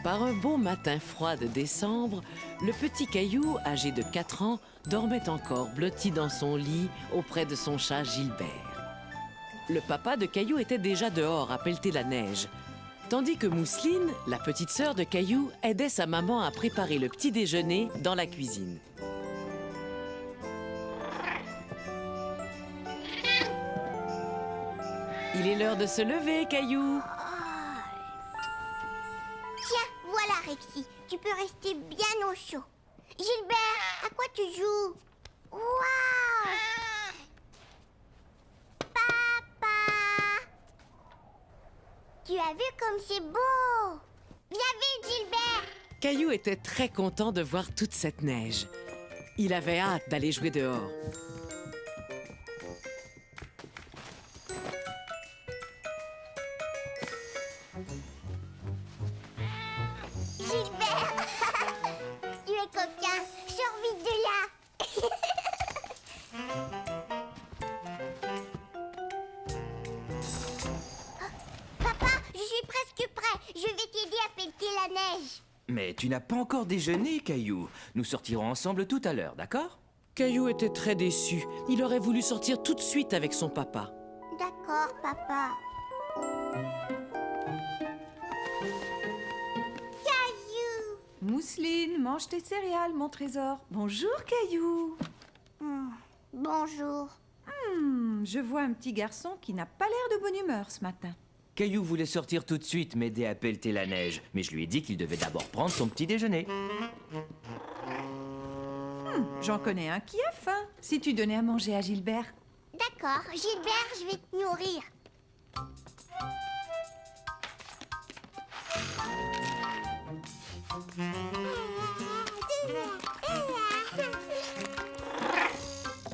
Par un beau matin froid de décembre, le petit Caillou, âgé de 4 ans, dormait encore blotti dans son lit auprès de son chat Gilbert. Le papa de Caillou était déjà dehors à pelleter la neige, tandis que Mousseline, la petite sœur de Caillou, aidait sa maman à préparer le petit déjeuner dans la cuisine. Il est l'heure de se lever, Caillou. Tiens, voilà Rexy, tu peux rester bien au chaud. Gilbert, à quoi tu joues? Waouh! Papa! Tu as vu comme c'est beau? Viens vite, Gilbert! Caillou était très content de voir toute cette neige. Il avait hâte d'aller jouer dehors. Gilbert! Tu es coquin, sors vite de là! Papa, je suis presque prêt. Je vais t'aider à pelleter la neige. Mais tu n'as pas encore déjeuné, Caillou. Nous sortirons ensemble tout à l'heure, d'accord? Caillou était très déçu. Il aurait voulu sortir tout de suite avec son papa. D'accord, papa. Caillou! Mousseline, mange tes céréales, mon trésor. Bonjour, Caillou. Bonjour. Je vois un petit garçon qui n'a pas l'air de bonne humeur ce matin. Caillou voulait sortir tout de suite m'aider à pelleter la neige, mais je lui ai dit qu'il devait d'abord prendre son petit déjeuner. J'en connais un qui a faim. Si tu donnais à manger à Gilbert. D'accord, Gilbert, je vais te nourrir.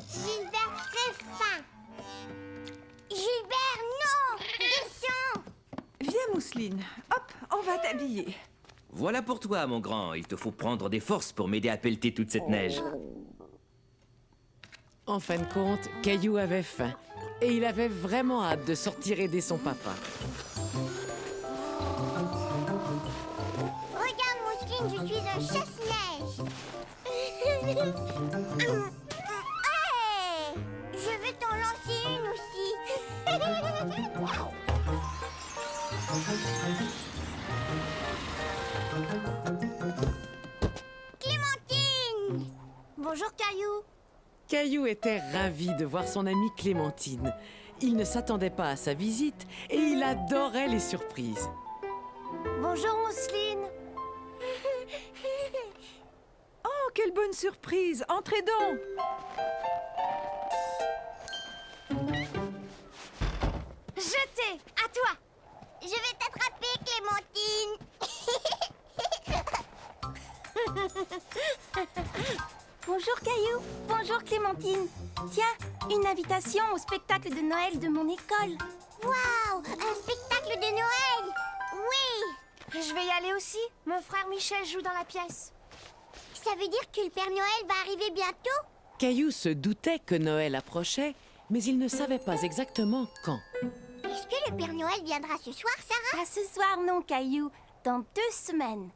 Gilbert, très faim. Gilbert, non! Descends! Viens, Mousseline. Hop, on va t'habiller. Voilà pour toi, mon grand. Il te faut prendre des forces pour m'aider à pelleter toute cette neige. En fin de compte, Caillou avait faim et il avait vraiment hâte de sortir aider son papa. Regarde, Mousseline, je suis un chasse-neige. Hey! Je vais t'en lancer une aussi. Clémentine! Bonjour, Caillou. Caillou était ravi de voir son amie Clémentine. Il ne s'attendait pas à sa visite et il adorait les surprises. Bonjour, Mousseline. Oh, quelle bonne surprise. Entrez donc. Jeté, à toi. Je vais t'attraper, Clémentine. Bonjour Caillou, bonjour Clémentine. Tiens, une invitation au spectacle de Noël de mon école. Waouh, un spectacle de Noël. Oui. Je vais y aller aussi. Mon frère Michel joue dans la pièce. Ça veut dire que le Père Noël va arriver bientôt? Caillou se doutait que Noël approchait, mais il ne savait pas exactement quand. Est-ce que le Père Noël viendra ce soir, Sarah? Pas ce soir non Caillou, dans 2 semaines.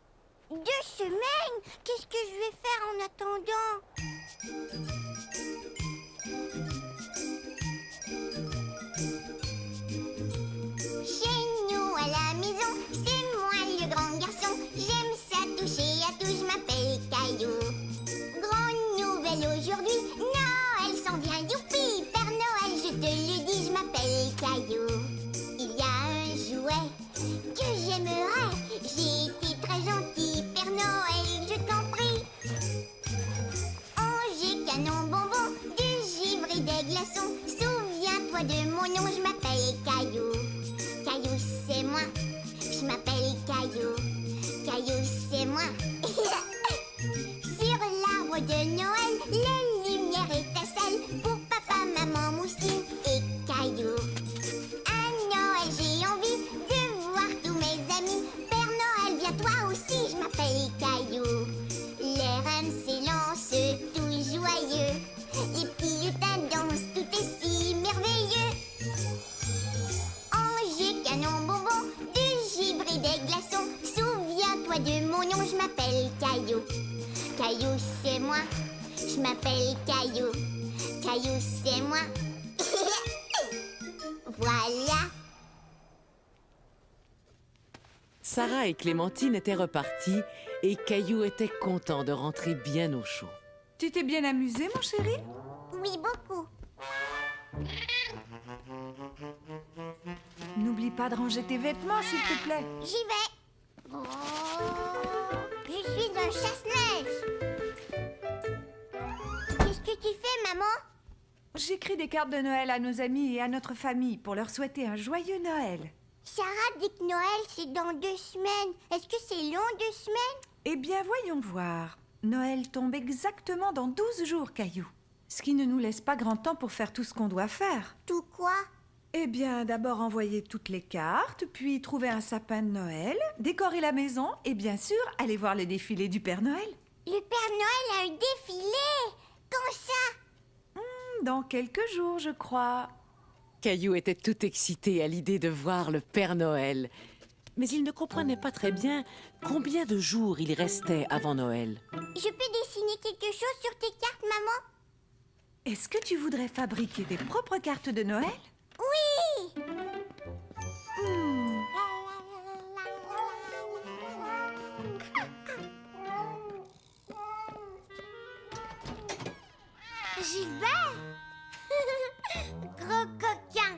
2 semaines? Qu'est-ce que je vais faire en attendant? Chez nous à la maison, c'est moi le grand garçon. J'aime ça toucher à tout, je m'appelle Caillou. Grande nouvelle aujourd'hui, Noël s'en vient, youpi! Père Noël, je te le dis, je m'appelle Caillou. Il y a un jouet que j'aimerais. J'ai été très gentil, Père Noël, je t'en prie. Oh, j'ai canon bonbon, du givre et des glaçons. Souviens-toi de mon nom, je m'appelle Caillou. Caillou, c'est moi, je m'appelle Caillou. Caillou, c'est moi. Sur l'arbre de Noël, les lumières étincellent pour papa, maman, Mousseline et Caillou. À Noël, j'ai envie de voir tous mes amis. Père Noël, viens toi aussi, je m'appelle Caillou. Les reines s'élancent, tout joyeux. Les petits lutins dansent, tout est si merveilleux. Oh, j'ai canon bonbon, du givre et des glaçons. moi de mon nom, je m'appelle Caillou. Caillou, c'est moi. Je m'appelle Caillou. Caillou, c'est moi. Voilà. Sarah et Clémentine étaient reparties et Caillou était content de rentrer bien au chaud. Tu t'es bien amusé, mon chéri? Oui, beaucoup. N'oublie pas de ranger tes vêtements, s'il te plaît. J'y vais. Oh, je suis un chasse-neige. Qu'est-ce que tu fais, maman? J'écris des cartes de Noël à nos amis et à notre famille pour leur souhaiter un joyeux Noël. Sarah dit que Noël, c'est dans 2 semaines. Est-ce que c'est long, 2 semaines? Eh bien, voyons voir. Noël tombe exactement dans 12 jours, Caillou. Ce qui ne nous laisse pas grand temps pour faire tout ce qu'on doit faire. Tout quoi? Eh bien, d'abord envoyer toutes les cartes, puis trouver un sapin de Noël, décorer la maison et bien sûr, aller voir le défilé du Père Noël. Le Père Noël a un défilé. Quand ça? Dans quelques jours, je crois. Caillou était tout excité à l'idée de voir le Père Noël. Mais il ne comprenait pas très bien combien de jours il restait avant Noël. Je peux dessiner quelque chose sur tes cartes, maman? Est-ce que tu voudrais fabriquer tes propres cartes de Noël? Oui! J'y vais! Gros coquin!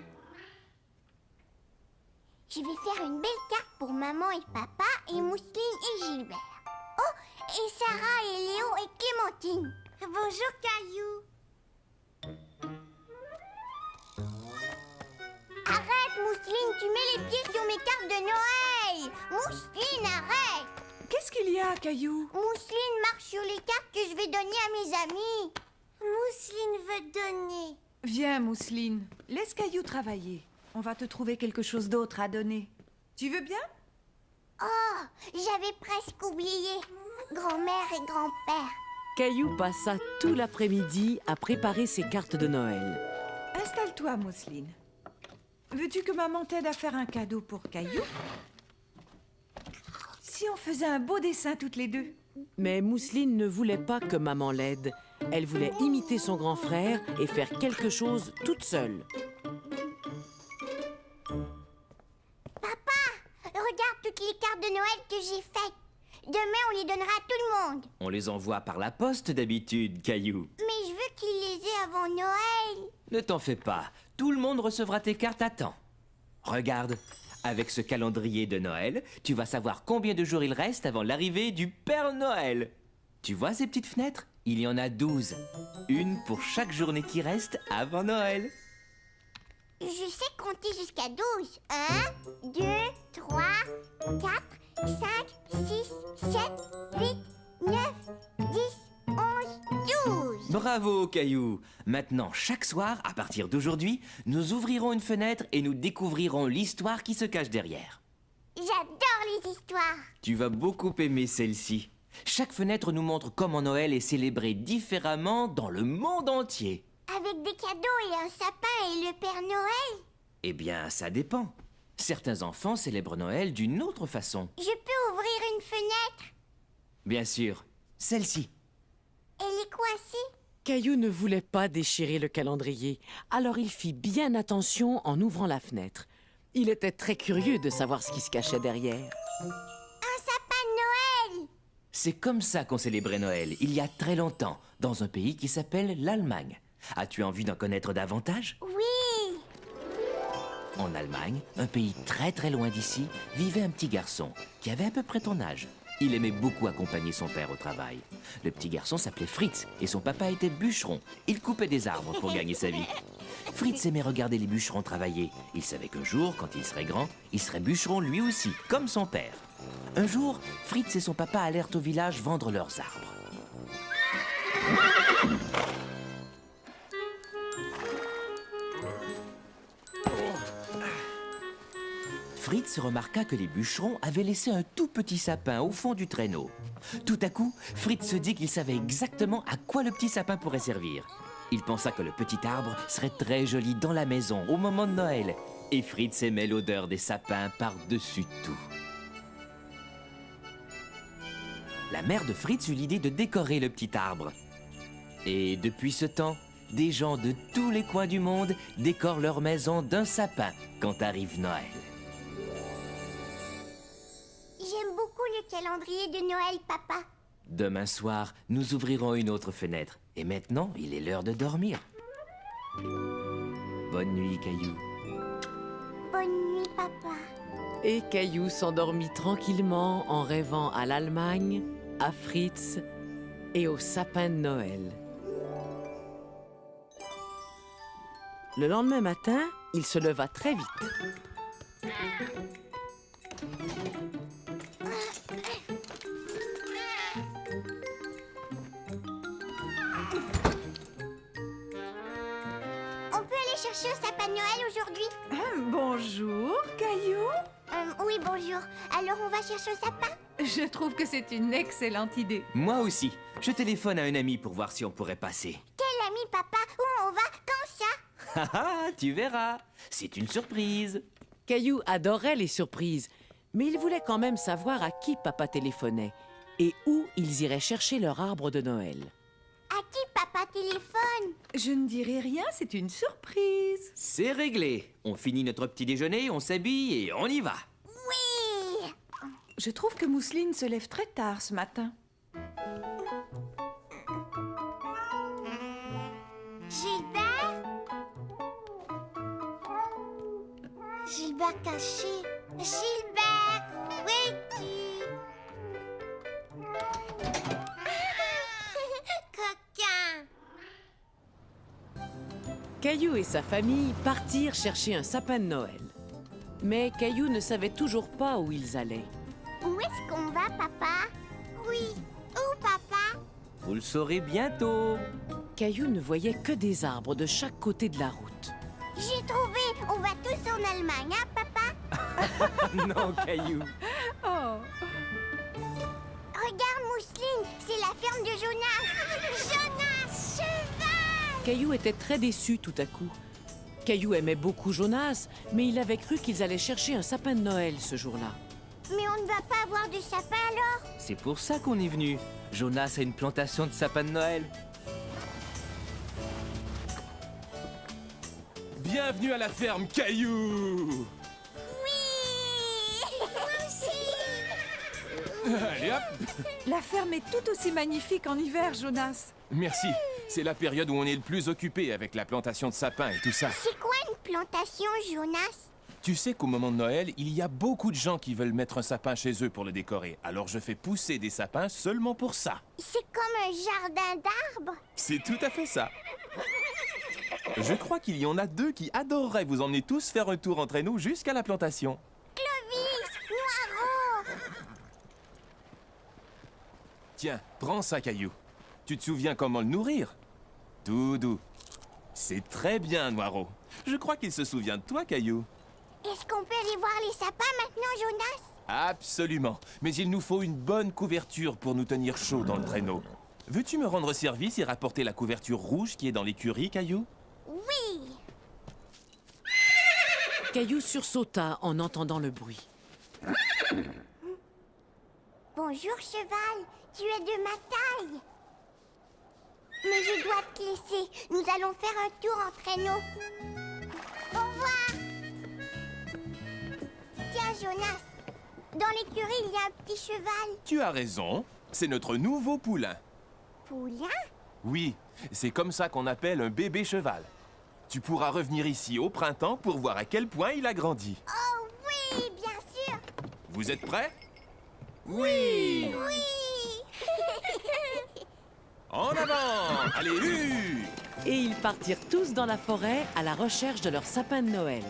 Je vais faire une belle carte pour maman et papa et Mousseline et Gilbert. Oh, et Sarah et Léo et Clémentine. Bonjour, Caillou. Arrête, Mousseline, tu mets les pieds sur mes cartes de Noël. Mousseline, arrête. Qu'est-ce qu'il y a, Caillou? Mousseline marche sur les cartes que je vais donner à mes amis. Mousseline veut donner. Viens, Mousseline. Laisse Caillou travailler. On va te trouver quelque chose d'autre à donner. Tu veux bien? Oh, j'avais presque oublié. Grand-mère et grand-père. Caillou passa tout l'après-midi à préparer ses cartes de Noël. Installe-toi, Mousseline. Veux-tu que maman t'aide à faire un cadeau pour Caillou? Si on faisait un beau dessin toutes les deux? Mais Mousseline ne voulait pas que maman l'aide. Elle voulait imiter son grand frère et faire quelque chose toute seule. Regarde toutes les cartes de Noël que j'ai faites. Demain, on les donnera à tout le monde. On les envoie par la poste d'habitude, Caillou. Mais je veux qu'ils les aient avant Noël. Ne t'en fais pas, tout le monde recevra tes cartes à temps. Regarde, avec ce calendrier de Noël, tu vas savoir combien de jours il reste avant l'arrivée du Père Noël. Tu vois ces petites fenêtres? Il y en a 12. Une pour chaque journée qui reste avant Noël. Je sais compter jusqu'à 12. 1, 2, 3, 4, 5, 6, 7, 8, 9, 10, 11, 12. Bravo, Caillou. Maintenant, chaque soir, à partir d'aujourd'hui, nous ouvrirons une fenêtre et nous découvrirons l'histoire qui se cache derrière. J'adore les histoires. Tu vas beaucoup aimer celle-ci. Chaque fenêtre nous montre comment Noël est célébré différemment dans le monde entier. Avec des cadeaux et un sapin et le Père Noël? Eh bien, ça dépend. Certains enfants célèbrent Noël d'une autre façon. Je peux ouvrir une fenêtre? Bien sûr, celle-ci. Elle est coincée? Caillou ne voulait pas déchirer le calendrier, alors il fit bien attention en ouvrant la fenêtre. Il était très curieux de savoir ce qui se cachait derrière. Un sapin de Noël! C'est comme ça qu'on célébrait Noël, il y a très longtemps, dans un pays qui s'appelle l'Allemagne. As-tu envie d'en connaître davantage? Oui! En Allemagne, un pays très très loin d'ici, vivait un petit garçon qui avait à peu près ton âge. Il aimait beaucoup accompagner son père au travail. Le petit garçon s'appelait Fritz et son papa était bûcheron. Il coupait des arbres pour gagner sa vie. Fritz aimait regarder les bûcherons travailler. Il savait qu'un jour, quand il serait grand, il serait bûcheron lui aussi, comme son père. Un jour, Fritz et son papa allèrent au village vendre leurs arbres. Fritz remarqua que les bûcherons avaient laissé un tout petit sapin au fond du traîneau. Tout à coup, Fritz se dit qu'il savait exactement à quoi le petit sapin pourrait servir. Il pensa que le petit arbre serait très joli dans la maison au moment de Noël. Et Fritz aimait l'odeur des sapins par-dessus tout. la mère de Fritz eut l'idée de décorer le petit arbre. Et depuis ce temps, des gens de tous les coins du monde décorent leur maison d'un sapin quand arrive Noël. J'aime beaucoup le calendrier de Noël, papa. Demain soir, nous ouvrirons une autre fenêtre. Et maintenant, il est l'heure de dormir. Bonne nuit, Caillou. Bonne nuit, papa. Et Caillou s'endormit tranquillement en rêvant à l'Allemagne, à Fritz et au sapin de Noël. Le lendemain matin, il se leva très vite. On peut aller chercher au sapin de Noël aujourd'hui? Bonjour, Caillou. Oui, bonjour. Alors on va chercher au sapin? Je trouve que c'est une excellente idée. Moi aussi. Je téléphone à un ami pour voir si on pourrait passer. Quel ami, papa? Où on va? Quand ça? Ah, tu verras. C'est une surprise. Caillou adorait les surprises, mais il voulait quand même savoir à qui papa téléphonait et où ils iraient chercher leur arbre de Noël. À qui papa téléphone? Je ne dirai rien, c'est une surprise. C'est réglé. On finit notre petit déjeuner, on s'habille et on y va. Oui! Je trouve que Mousseline se lève très tard ce matin. Gilbert? Gilbert caché. Gilbert, où es-tu? Coquin! Caillou et sa famille partirent chercher un sapin de Noël. Mais Caillou ne savait toujours pas où ils allaient. Où est-ce qu'on va, papa? Oui. Où, papa? Vous le saurez bientôt. Caillou ne voyait que des arbres de chaque côté de la route. J'ai trouvé. On va tous en Allemagne, hein, papa? Non, Caillou. Oh, Regarde, Mousseline, c'est la ferme de Jonas. Jonas, cheval! Caillou était très déçu tout à coup. Caillou aimait beaucoup Jonas, mais il avait cru qu'ils allaient chercher un sapin de Noël ce jour-là. Mais on ne va pas avoir de sapin alors? C'est pour ça qu'on est venu. Jonas a une plantation de sapins de Noël. Bienvenue à la ferme Caillou. Oui! Moi aussi! Allez hop. la ferme est tout aussi magnifique en hiver, Jonas. Merci. C'est la période où on est le plus occupé avec la plantation de sapins et tout ça. C'est quoi une plantation, Jonas? Tu sais qu'au moment de Noël, il y a beaucoup de gens qui veulent mettre un sapin chez eux pour le décorer. Alors je fais pousser des sapins seulement pour ça. C'est comme un jardin d'arbres? C'est tout à fait ça. Je crois qu'il y en a deux qui adoreraient vous emmener tous faire un tour entre nous jusqu'à la plantation. Clovis! Noiro! Tiens, prends ça, Caillou. Tu te souviens comment le nourrir? Tout doux. C'est très bien, Noiro. Je crois qu'il se souvient de toi, Caillou. Est-ce qu'on peut aller voir les sapins maintenant, Jonas? Absolument. Mais il nous faut une bonne couverture pour nous tenir chaud dans le traîneau. Veux-tu me rendre service et rapporter la couverture rouge qui est dans l'écurie, Caillou? Oui! Caillou sursauta en entendant le bruit. Bonjour, cheval. Tu es de ma taille. Mais je dois te laisser. Nous allons faire un tour en traîneau. Au revoir. Tiens, Jonas. Dans l'écurie, il y a un petit cheval. Tu as raison. C'est notre nouveau poulain. Poulain? Oui, c'est comme ça qu'on appelle un bébé cheval. Tu pourras revenir ici au printemps pour voir à quel point il a grandi. Oh oui, bien sûr. Vous êtes prêts? Oui! Oui. En avant! Allez, Et ils partirent tous dans la forêt à la recherche de leur sapin de Noël.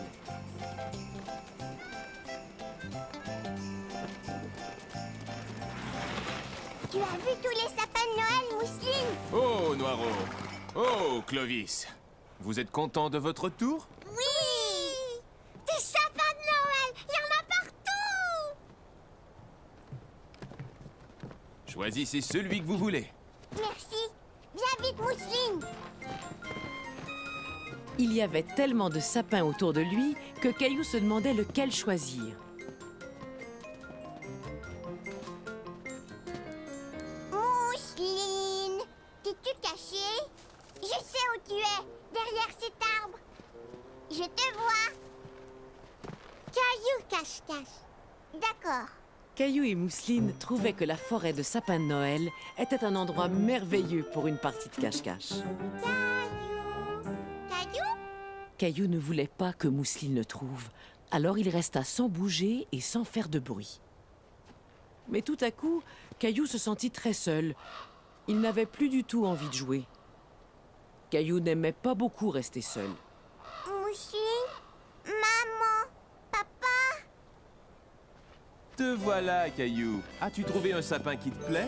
Tu as vu tous les sapins de Noël, Mousseline? Oh, Noiro! Oh, Clovis! Vous êtes content de votre tour? Oui. Des sapins de Noël. Il y en a partout. Choisissez celui que vous voulez. Merci. Viens vite, Mousseline. Il y avait tellement de sapins autour de lui que Caillou se demandait lequel choisir. D'accord. Caillou et Mousseline trouvaient que la forêt de sapins de Noël était un endroit merveilleux pour une partie de cache-cache. Caillou? Caillou ne voulait pas que Mousseline le trouve, alors il resta sans bouger et sans faire de bruit. Mais tout à coup, Caillou se sentit très seul. Il n'avait plus du tout envie de jouer. Caillou n'aimait pas beaucoup rester seul. Mousseline? Maman? Papa? Te voilà, Caillou. As-tu trouvé un sapin qui te plaît?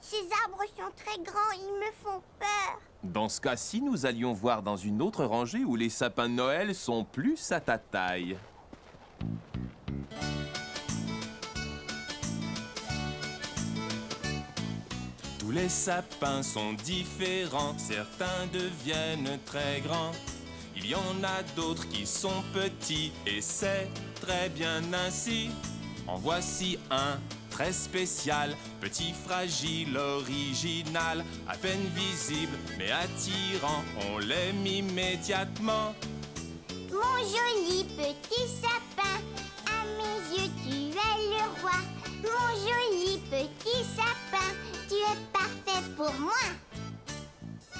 Ces arbres sont très grands, ils me font peur. Dans ce cas-ci, nous allions voir dans une autre rangée où les sapins de Noël sont plus à ta taille. Tous les sapins sont différents, certains deviennent très grands. Il y en a d'autres qui sont petits et c'est très bien ainsi. En voici un très spécial, petit, fragile, original, à peine visible mais attirant, on l'aime immédiatement. Mon joli petit sapin, à mes yeux tu es le roi. Mon joli petit sapin, tu es parfait pour moi.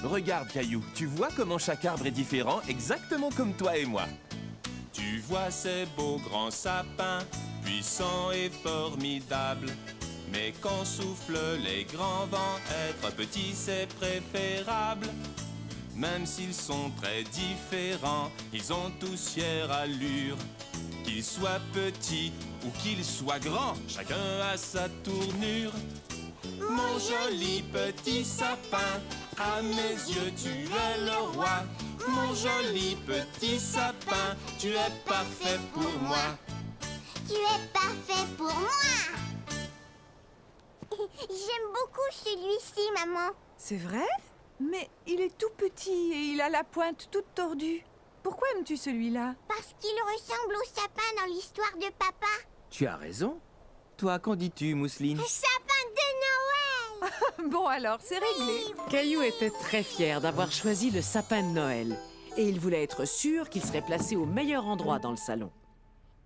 Regarde, Caillou, tu vois comment chaque arbre est différent, exactement comme toi et moi. Tu vois ces beaux grands sapins, puissants et formidables. Mais quand soufflent les grands vents, être petit c'est préférable. Même s'ils sont très différents, ils ont tous fière allure. Qu'ils soient petits ou qu'ils soient grands, chacun a sa tournure. Mon joli petit sapin, à mes yeux tu es le roi. Mon joli petit sapin, tu es parfait pour moi. Tu es parfait pour moi. J'aime beaucoup celui-ci, maman. C'est vrai? Mais il est tout petit et il a la pointe toute tordue. Pourquoi aimes-tu celui-là? Parce qu'il ressemble au sapin dans l'histoire de papa. Tu as raison. Toi, qu'en dis-tu, Mousseline? Sapin de Noël. Bon alors, c'est réglé. Caillou était très fier d'avoir choisi le sapin de Noël. Et il voulait être sûr qu'il serait placé au meilleur endroit dans le salon.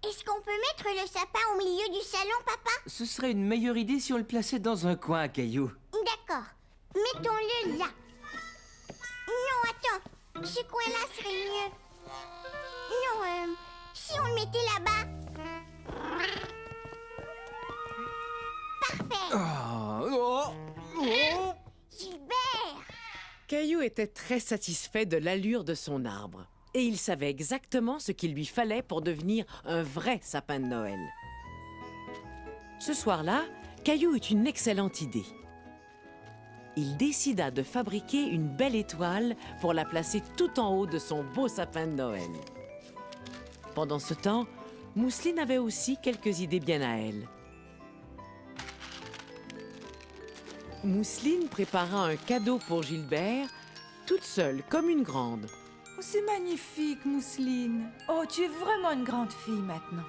Est-ce qu'on peut mettre le sapin au milieu du salon, papa? Ce serait une meilleure idée si on le plaçait dans un coin, Caillou. D'accord. Mettons-le là. Non, attends. Ce coin-là serait mieux. Non, si on le mettait là-bas. Parfait. Gilbert! Caillou était très satisfait de l'allure de son arbre. Et il savait exactement ce qu'il lui fallait pour devenir un vrai sapin de Noël. Ce soir-là, Caillou eut une excellente idée. Il décida de fabriquer une belle étoile pour la placer tout en haut de son beau sapin de Noël. Pendant ce temps, Mousseline avait aussi quelques idées bien à elle. Mousseline prépara un cadeau pour Gilbert, toute seule, comme une grande. Oh, c'est magnifique, Mousseline. Oh, tu es vraiment une grande fille maintenant.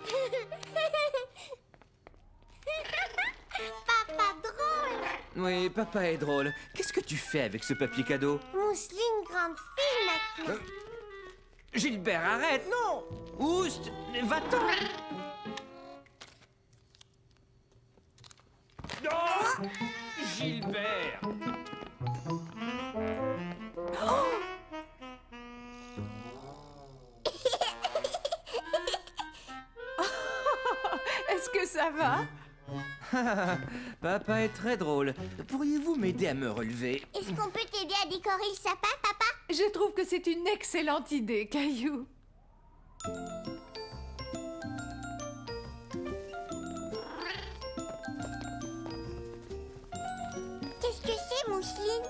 Papa drôle! Oui, papa est drôle. Qu'est-ce que tu fais avec ce papier cadeau? Mousseline grande fille maintenant. Gilbert, arrête, non! Oust, va-t'en! Oh, Gilbert! Est-ce que ça va? Papa est très drôle. Pourriez-vous m'aider à me relever? Est-ce qu'on peut t'aider à décorer le sapin, papa? Je trouve que c'est une excellente idée, Caillou. Qu'est-ce que c'est, Mousseline?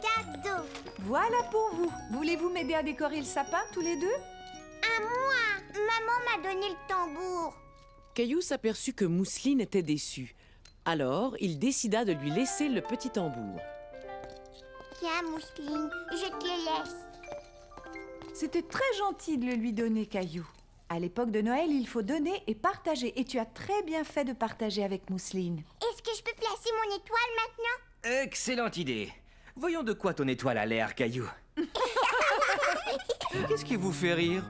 Cadeau. Voilà pour vous. Voulez-vous m'aider à décorer le sapin, tous les deux? À moi. Maman m'a donné le tambour. Caillou s'aperçut que Mousseline était déçue. Alors, il décida de lui laisser le petit tambour. Tiens, Mousseline, je te le laisse. C'était très gentil de le lui donner, Caillou. À l'époque de Noël, il faut donner et partager. Et tu as très bien fait de partager avec Mousseline. Est-ce que je peux placer mon étoile maintenant? Excellente idée. Voyons de quoi ton étoile a l'air, Caillou. Qu'est-ce qui vous fait rire?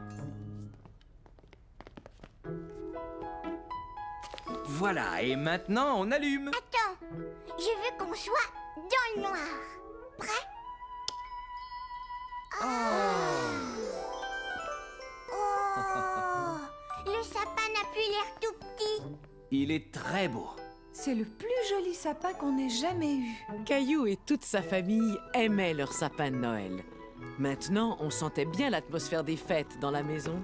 Voilà, et maintenant on allume. Attends, je veux qu'on soit dans le noir. Prêt? Oh, le sapin n'a plus l'air tout petit. Il est très beau. C'est le plus joli sapin qu'on ait jamais eu. Caillou et toute sa famille aimaient leur sapin de Noël. Maintenant, on sentait bien l'atmosphère des fêtes dans la maison.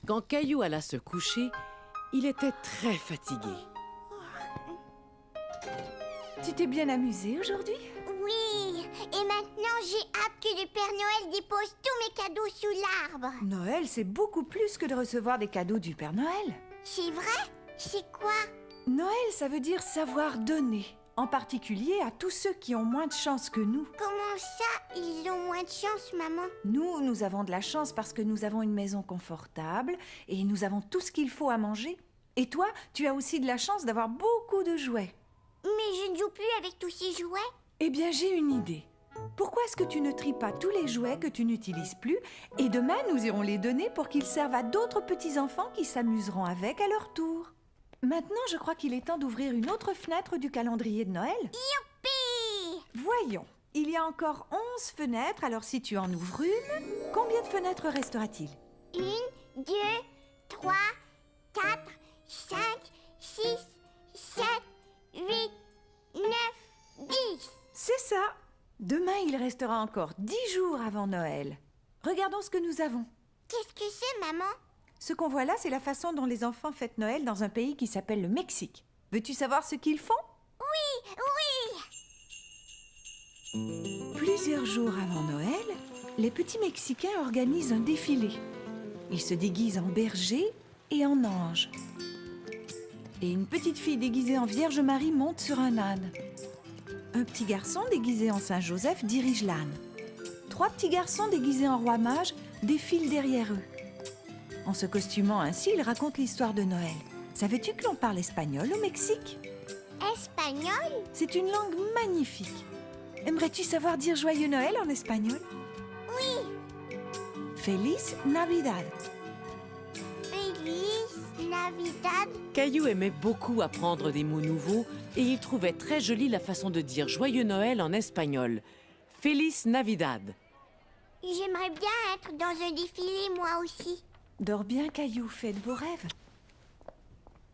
Quand Caillou alla se coucher, il était très fatigué. Tu t'es bien amusé aujourd'hui? Oui, et maintenant j'ai hâte que le Père Noël dépose tous mes cadeaux sous l'arbre. Noël, c'est beaucoup plus que de recevoir des cadeaux du Père Noël. C'est vrai? C'est quoi? Noël, ça veut dire savoir donner, en particulier à tous ceux qui ont moins de chance que nous. Comment ça, ils ont moins de chance, maman? Nous avons de la chance parce que nous avons une maison confortable et nous avons tout ce qu'il faut à manger. Et toi, tu as aussi de la chance d'avoir beaucoup de jouets. Mais je ne joue plus avec tous ces jouets. Eh bien, j'ai une idée. Pourquoi est-ce que tu ne tries pas tous les jouets que tu n'utilises plus et demain, nous irons les donner pour qu'ils servent à d'autres petits-enfants qui s'amuseront avec à leur tour. Maintenant, je crois qu'il est temps d'ouvrir une autre fenêtre du calendrier de Noël. Youpi! Voyons, il y a encore 11 fenêtres, alors si tu en ouvres une, combien de fenêtres restera-t-il? 1, 2, 3, 4, 5, 6, 7, 8, 9, 10. C'est ça. Demain, il restera encore 10 jours avant Noël. Regardons ce que nous avons. Qu'est-ce que c'est, maman? Ce qu'on voit là, c'est la façon dont les enfants fêtent Noël dans un pays qui s'appelle le Mexique. Veux-tu savoir ce qu'ils font? Oui! Plusieurs jours avant Noël, les petits Mexicains organisent un défilé. Ils se déguisent en berger et en ange. Et une petite fille déguisée en Vierge Marie monte sur un âne. Un petit garçon déguisé en Saint Joseph dirige l'âne. 3 petits garçons déguisés en roi mage défilent derrière eux. En se costumant ainsi, ils racontent l'histoire de Noël. Savais-tu que l'on parle espagnol au Mexique? Espagnol? C'est une langue magnifique. Aimerais-tu savoir dire Joyeux Noël en espagnol? Oui! Feliz Navidad. Feliz Navidad? Caillou aimait beaucoup apprendre des mots nouveaux et il trouvait très jolie la façon de dire Joyeux Noël en espagnol. Feliz Navidad. J'aimerais bien être dans un défilé, moi aussi. Dors bien, Caillou, fais de beaux rêves.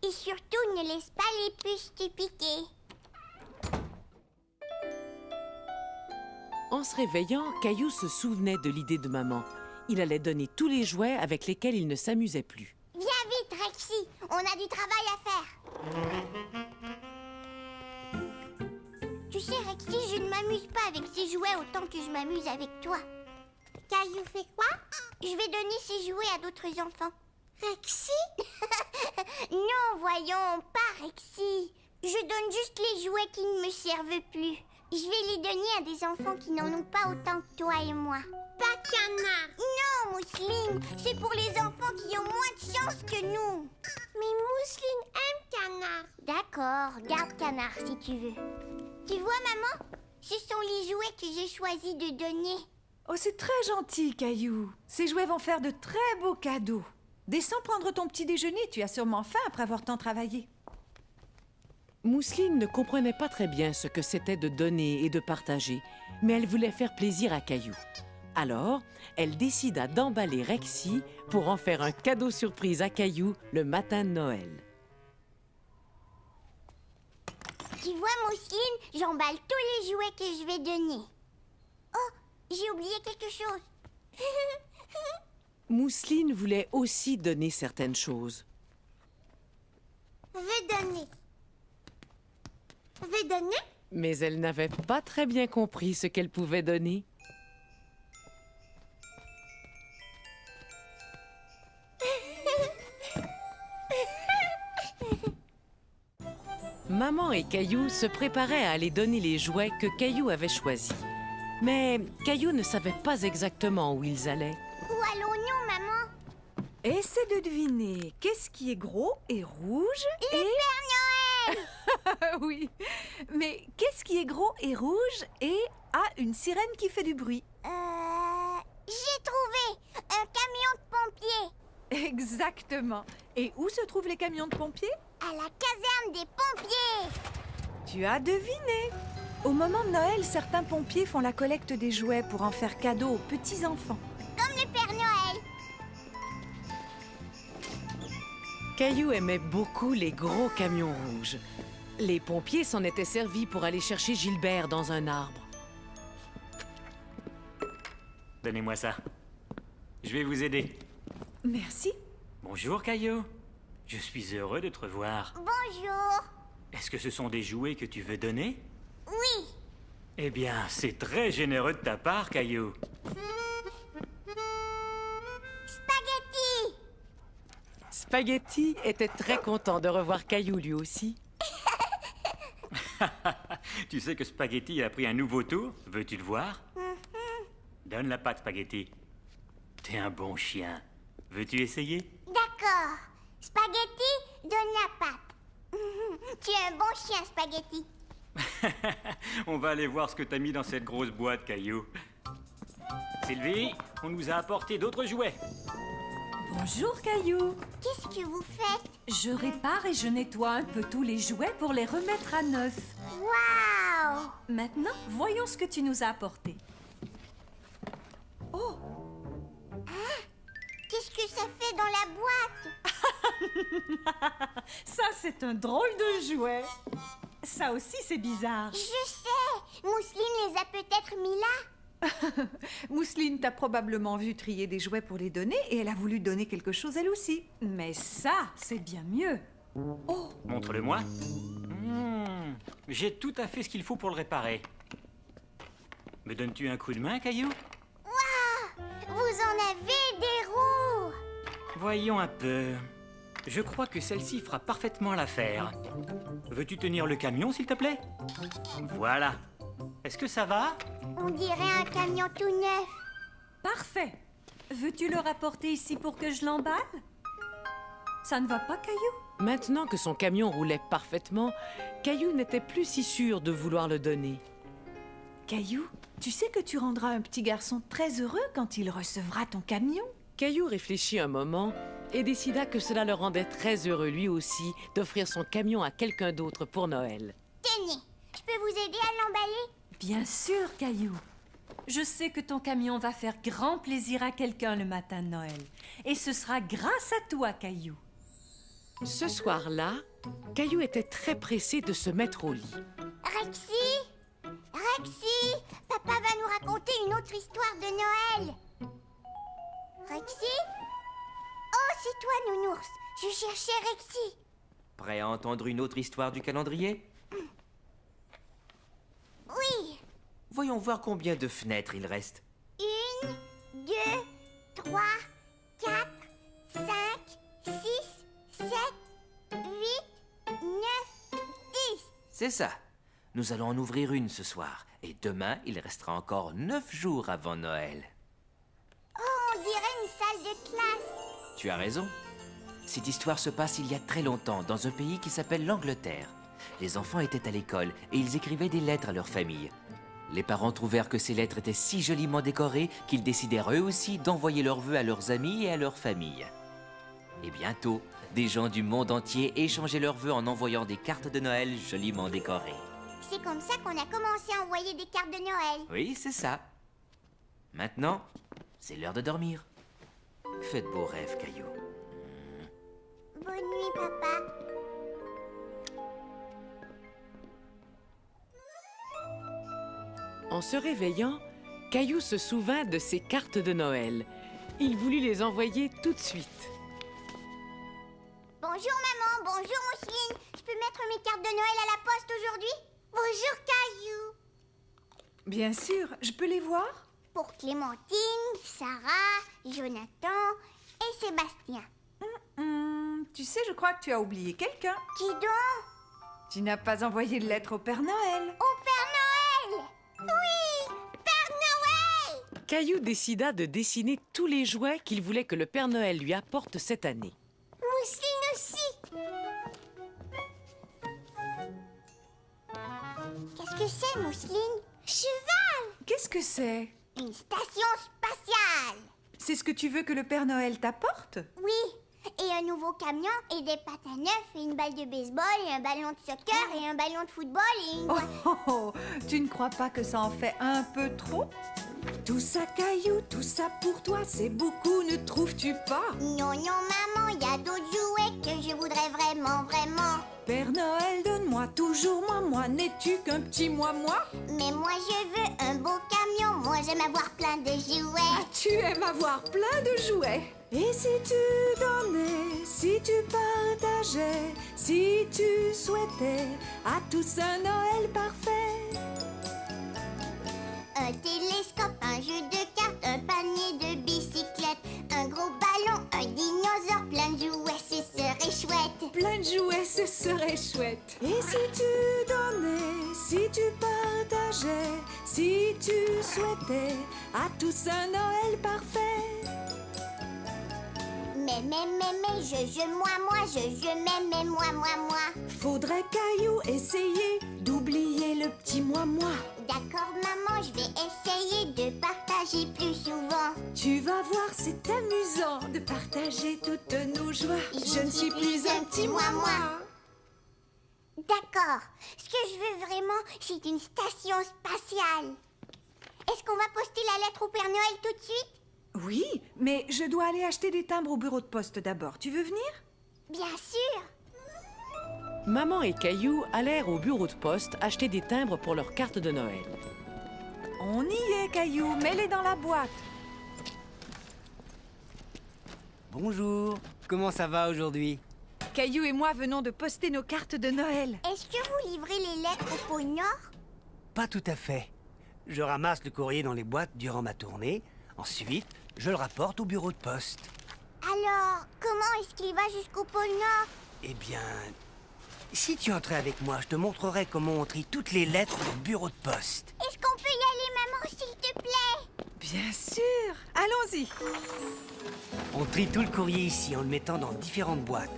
Et surtout, ne laisse pas les puces te piquer. En se réveillant, Caillou se souvenait de l'idée de maman. Il allait donner tous les jouets avec lesquels il ne s'amusait plus. Viens vite, Rexy, on a du travail à faire. Tu sais, Rexy, je ne m'amuse pas avec ces jouets autant que je m'amuse avec toi. Caillou fait quoi? Je vais donner ces jouets à d'autres enfants. Rexy? Non, voyons, pas Rexy. Je donne juste les jouets qui ne me servent plus. Je vais les donner à des enfants qui n'en ont pas autant que toi et moi. Pas Canard. Non, Mousseline, c'est pour les enfants qui ont moins de chance que nous. Mais Mousseline aime Canard. D'accord, garde Canard si tu veux. Tu vois, maman, ce sont les jouets que j'ai choisi de donner. Oh, c'est très gentil, Caillou. Ces jouets vont faire de très beaux cadeaux. Descends prendre ton petit déjeuner, tu as sûrement faim après avoir tant travaillé. Mousseline ne comprenait pas très bien ce que c'était de donner et de partager, mais elle voulait faire plaisir à Caillou. Alors, elle décida d'emballer Rexy pour en faire un cadeau surprise à Caillou le matin de Noël. Tu vois, Mousseline, j'emballe tous les jouets que je vais donner. Oh, j'ai oublié quelque chose. Mousseline voulait aussi donner certaines choses. Je vais donner? Mais elle n'avait pas très bien compris ce qu'elle pouvait donner. Maman et Caillou se préparaient à aller donner les jouets que Caillou avait choisis. Mais Caillou ne savait pas exactement où ils allaient. Où allons-nous, maman? Essaie de deviner qu'est-ce qui est gros et rouge Le Père Noël! Oui, mais qu'est-ce qui est gros et rouge et a une sirène qui fait du bruit? J'ai trouvé un camion de pompiers. Exactement. Et où se trouvent les camions de pompiers? À la caserne des pompiers. Tu as deviné. Au moment de Noël, certains pompiers font la collecte des jouets pour en faire cadeau aux petits-enfants. Comme le Père Noël. Caillou aimait beaucoup les gros camions rouges. Les pompiers s'en étaient servis pour aller chercher Gilbert dans un arbre. Donnez-moi ça. Je vais vous aider. Merci. Bonjour, Caillou. Je suis heureux de te revoir. Bonjour. Est-ce que ce sont des jouets que tu veux donner? Oui. Eh bien, c'est très généreux de ta part, Caillou. Spaghetti. Spaghetti était très content de revoir Caillou lui aussi. Tu sais que Spaghetti a pris un nouveau tour? Veux-tu le voir? Donne la patte, Spaghetti. T'es un bon chien. Veux-tu essayer? D'accord. Spaghetti, donne la patte. Tu es un bon chien, Spaghetti. On va aller voir ce que t'as mis dans cette grosse boîte, Caillou. Sylvie, on nous a apporté d'autres jouets. Bonjour Caillou. Qu'est-ce que vous faites? Je répare et je nettoie un peu tous les jouets pour les remettre à neuf. Waouh! Maintenant, voyons ce que tu nous as apporté. Hein? Qu'est-ce que ça fait dans la boîte? Ça, c'est un drôle de jouet. Ça aussi, c'est bizarre. Je sais! Mousseline les a peut-être mis là. Mousseline t'a probablement vu trier des jouets pour les donner et elle a voulu donner quelque chose elle aussi. Mais ça, c'est bien mieux. Montre-le-moi. J'ai tout à fait ce qu'il faut pour le réparer. Me donnes-tu un coup de main, Caillou? Vous en avez des roues! Voyons un peu. Je crois que celle-ci fera parfaitement l'affaire. Veux-tu tenir le camion, s'il te plaît? Voilà. Est-ce que ça va? On dirait un camion tout neuf. Parfait. Veux-tu le rapporter ici pour que je l'emballe? Ça ne va pas, Caillou? Maintenant que son camion roulait parfaitement, Caillou n'était plus si sûr de vouloir le donner. Caillou, tu sais que tu rendras un petit garçon très heureux quand il recevra ton camion? Caillou réfléchit un moment et décida que cela le rendait très heureux lui aussi d'offrir son camion à quelqu'un d'autre pour Noël. Tenez, je peux vous aider à l'emballer? Bien sûr, Caillou. Je sais que ton camion va faire grand plaisir à quelqu'un le matin de Noël. Et ce sera grâce à toi, Caillou. Ce soir-là, Caillou était très pressé de se mettre au lit. Rexy! Rexy! Papa va nous raconter une autre histoire de Noël. Rexy? Oh, c'est toi, Nounours. Je cherchais Rexy. Prêt à entendre une autre histoire du calendrier? Oui. Voyons voir combien de fenêtres il reste. 1, 2, 3, 4, 5, 6, 7, 8, 9, 10. C'est ça. Nous allons en ouvrir une ce soir. Et demain, il restera encore 9 jours avant Noël. Oh, on dirait une salle de classe. Tu as raison. Cette histoire se passe il y a très longtemps, dans un pays qui s'appelle l'Angleterre. Les enfants étaient à l'école et ils écrivaient des lettres à leur famille. Les parents trouvèrent que ces lettres étaient si joliment décorées qu'ils décidèrent eux aussi d'envoyer leurs vœux à leurs amis et à leur famille. Et bientôt, des gens du monde entier échangeaient leurs vœux en envoyant des cartes de Noël joliment décorées. C'est comme ça qu'on a commencé à envoyer des cartes de Noël. Oui, c'est ça. Maintenant, c'est l'heure de dormir. Fais de beaux rêves, Caillou. Bonne nuit, papa. En se réveillant, Caillou se souvint de ses cartes de Noël. Il voulut les envoyer tout de suite. Bonjour, maman. Bonjour, Mousseline. Je peux mettre mes cartes de Noël à la poste aujourd'hui? Bonjour, Caillou. Bien sûr, je peux les voir? Pour Clémentine, Sarah, Jonathan et Sébastien. Tu sais, je crois que tu as oublié quelqu'un. Qui donc? Tu n'as pas envoyé de lettre au Père Noël. Au Père Noël! Oui! Père Noël! Caillou décida de dessiner tous les jouets qu'il voulait que le Père Noël lui apporte cette année. Mousseline aussi! Qu'est-ce que c'est, Mousseline? Cheval! Qu'est-ce que c'est? Une station spatiale! C'est ce que tu veux que le Père Noël t'apporte? Oui, un nouveau camion et des patins neufs et une balle de baseball et un ballon de soccer et un ballon de football et une... Oh, oh, oh, tu ne crois pas que ça en fait un peu trop? Tout ça, Caillou, tout ça pour toi, c'est beaucoup, ne trouves-tu pas? Non, non, maman, il y a d'autres jouets que je voudrais vraiment, vraiment. Père Noël, donne-moi toujours moi, n'es-tu qu'un petit moi? Mais moi, je veux un beau camion. Moi, j'aime avoir plein de jouets. Ah, tu aimes avoir plein de jouets. Et si tu donnais, si tu partageais, si tu souhaitais à tous un Noël parfait? Un télescope, un jeu de cartes, un panier de bicyclettes, un gros ballon, un dinosaure, plein de jouets, ce serait chouette. Plein de jouets, ce serait chouette. Et si tu donnais, si tu partageais, si tu souhaitais à tous un Noël parfait? Mais, je, moi. Faudrait, Caillou, essayer d'oublier le petit moi. D'accord, maman, je vais essayer de partager plus souvent. Tu vas voir, c'est amusant de partager toutes nos joies. Je ne suis plus un petit moi. D'accord. Ce que je veux vraiment, c'est une station spatiale. Est-ce qu'on va poster la lettre au Père Noël tout de suite? Oui, mais je dois aller acheter des timbres au bureau de poste d'abord. Tu veux venir? Bien sûr. Maman et Caillou allèrent au bureau de poste acheter des timbres pour leur carte de Noël. On y est, Caillou. Mets-les dans la boîte. Bonjour, comment ça va aujourd'hui? Caillou et moi venons de poster nos cartes de Noël. Est-ce que vous livrez les lettres au pôle Nord? Pas tout à fait. Je ramasse le courrier dans les boîtes durant ma tournée. Ensuite, je le rapporte au bureau de poste. Alors, comment est-ce qu'il va jusqu'au pôle Nord? Eh bien, si tu entrais avec moi, je te montrerai comment on trie toutes les lettres au bureau de poste. Est-ce qu'on peut y aller, maman, s'il te plaît? Bien sûr. Allons-y. On trie tout le courrier ici en le mettant dans différentes boîtes.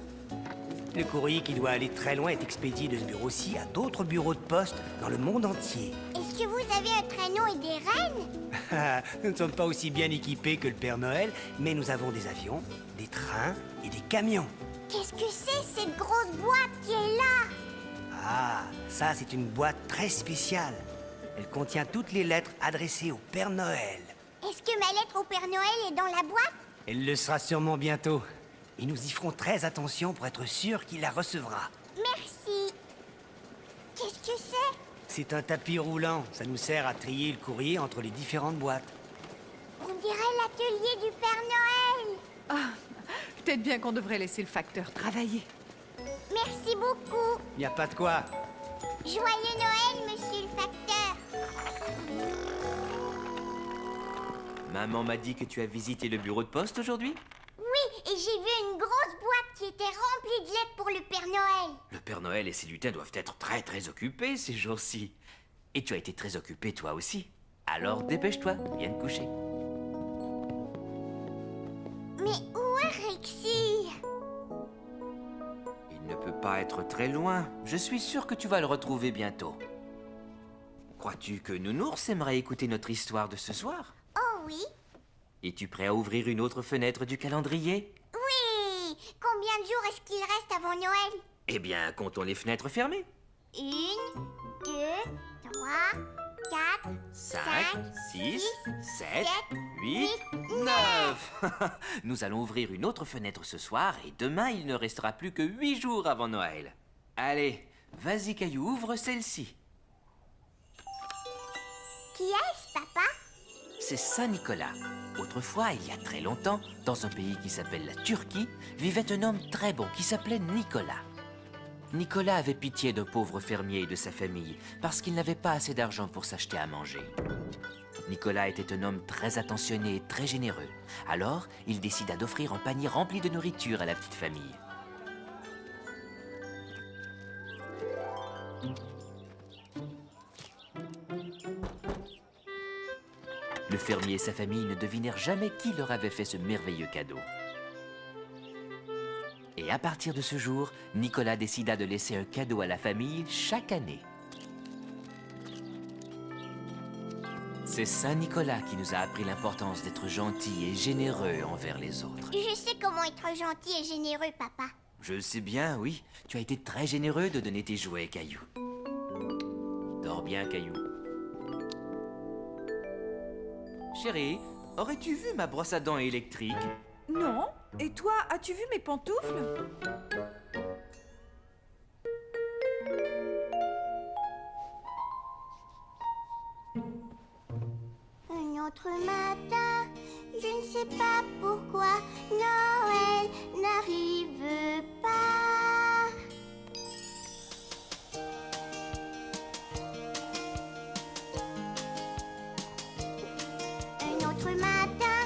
Le courrier qui doit aller très loin est expédié de ce bureau-ci à d'autres bureaux de poste dans le monde entier. Est-ce que vous avez un traîneau et des rennes? Nous ne sommes pas aussi bien équipés que le Père Noël, mais nous avons des avions, des trains et des camions. Qu'est-ce que c'est, cette grosse boîte qui est là? Ah, ça c'est une boîte très spéciale. Elle contient toutes les lettres adressées au Père Noël. Est-ce que ma lettre au Père Noël est dans la boîte? Elle le sera sûrement bientôt. Et nous y ferons très attention pour être sûr qu'il la recevra. Merci. Qu'est-ce que c'est? C'est un tapis roulant. Ça nous sert à trier le courrier entre les différentes boîtes. On dirait l'atelier du Père Noël. Peut-être bien qu'on devrait laisser le facteur travailler. Merci beaucoup. Il n'y a pas de quoi. Joyeux Noël, monsieur le facteur. Maman m'a dit que tu as visité le bureau de poste aujourd'hui? Oui, et j'ai vu une grosse boîte qui était remplie de lettres pour le Père Noël. Le Père Noël et ses lutins doivent être très occupés ces jours-ci. Et tu as été très occupé toi aussi. Alors dépêche-toi, viens te coucher. Mais où est Rexy? Il ne peut pas être très loin. Je suis sûr que tu vas le retrouver bientôt. Crois-tu que Nounours aimerait écouter notre histoire de ce soir? Oh oui. Es-tu prêt à ouvrir une autre fenêtre du calendrier? Oui. Combien de jours est-ce qu'il reste avant Noël? Eh bien, comptons les fenêtres fermées. 1, 2, 3, 4, 5, 6, 7, 8, 9. 9. Nous allons ouvrir une autre fenêtre ce soir et demain, il ne restera plus que 8 jours avant Noël. Allez, vas-y Caillou, ouvre celle-ci. Qui est-ce, papa? C'est Saint-Nicolas. Autrefois, il y a très longtemps, dans un pays qui s'appelle la Turquie, vivait un homme très bon qui s'appelait Nicolas. Nicolas avait pitié d'un pauvre fermier et de sa famille parce qu'il n'avait pas assez d'argent pour s'acheter à manger. Nicolas était un homme très attentionné et très généreux. Alors, il décida d'offrir un panier rempli de nourriture à la petite famille. Le fermier et sa famille ne devinèrent jamais qui leur avait fait ce merveilleux cadeau. Et à partir de ce jour, Nicolas décida de laisser un cadeau à la famille chaque année. C'est Saint Nicolas qui nous a appris l'importance d'être gentil et généreux envers les autres. Je sais comment être gentil et généreux, papa. Je le sais bien, oui. Tu as été très généreux de donner tes jouets, Caillou. Dors bien, Caillou. Chérie, aurais-tu vu ma brosse à dents électrique? Non. Et toi, as-tu vu mes pantoufles? Un autre matin, je ne sais pas pourquoi Noël n'arrive pas. Un autre matin,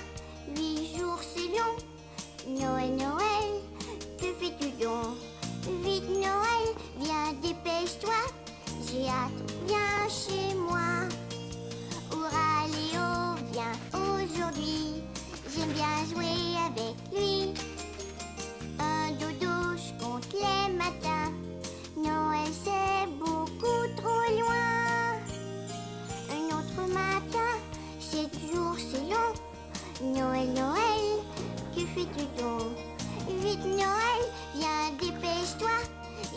8 jours c'est long. Noël, Noël, que fais-tu donc? Vite Noël, viens dépêche-toi. J'ai hâte, viens chez moi. Hurrah Léo, viens aujourd'hui. J'aime bien jouer avec lui. Un dodo, je compte les matins. Noël c'est beaucoup trop loin. Un autre matin, 7 jours c'est long. Noël, Noël, que fais-tu donc? Vite Noël, viens dépêche-toi.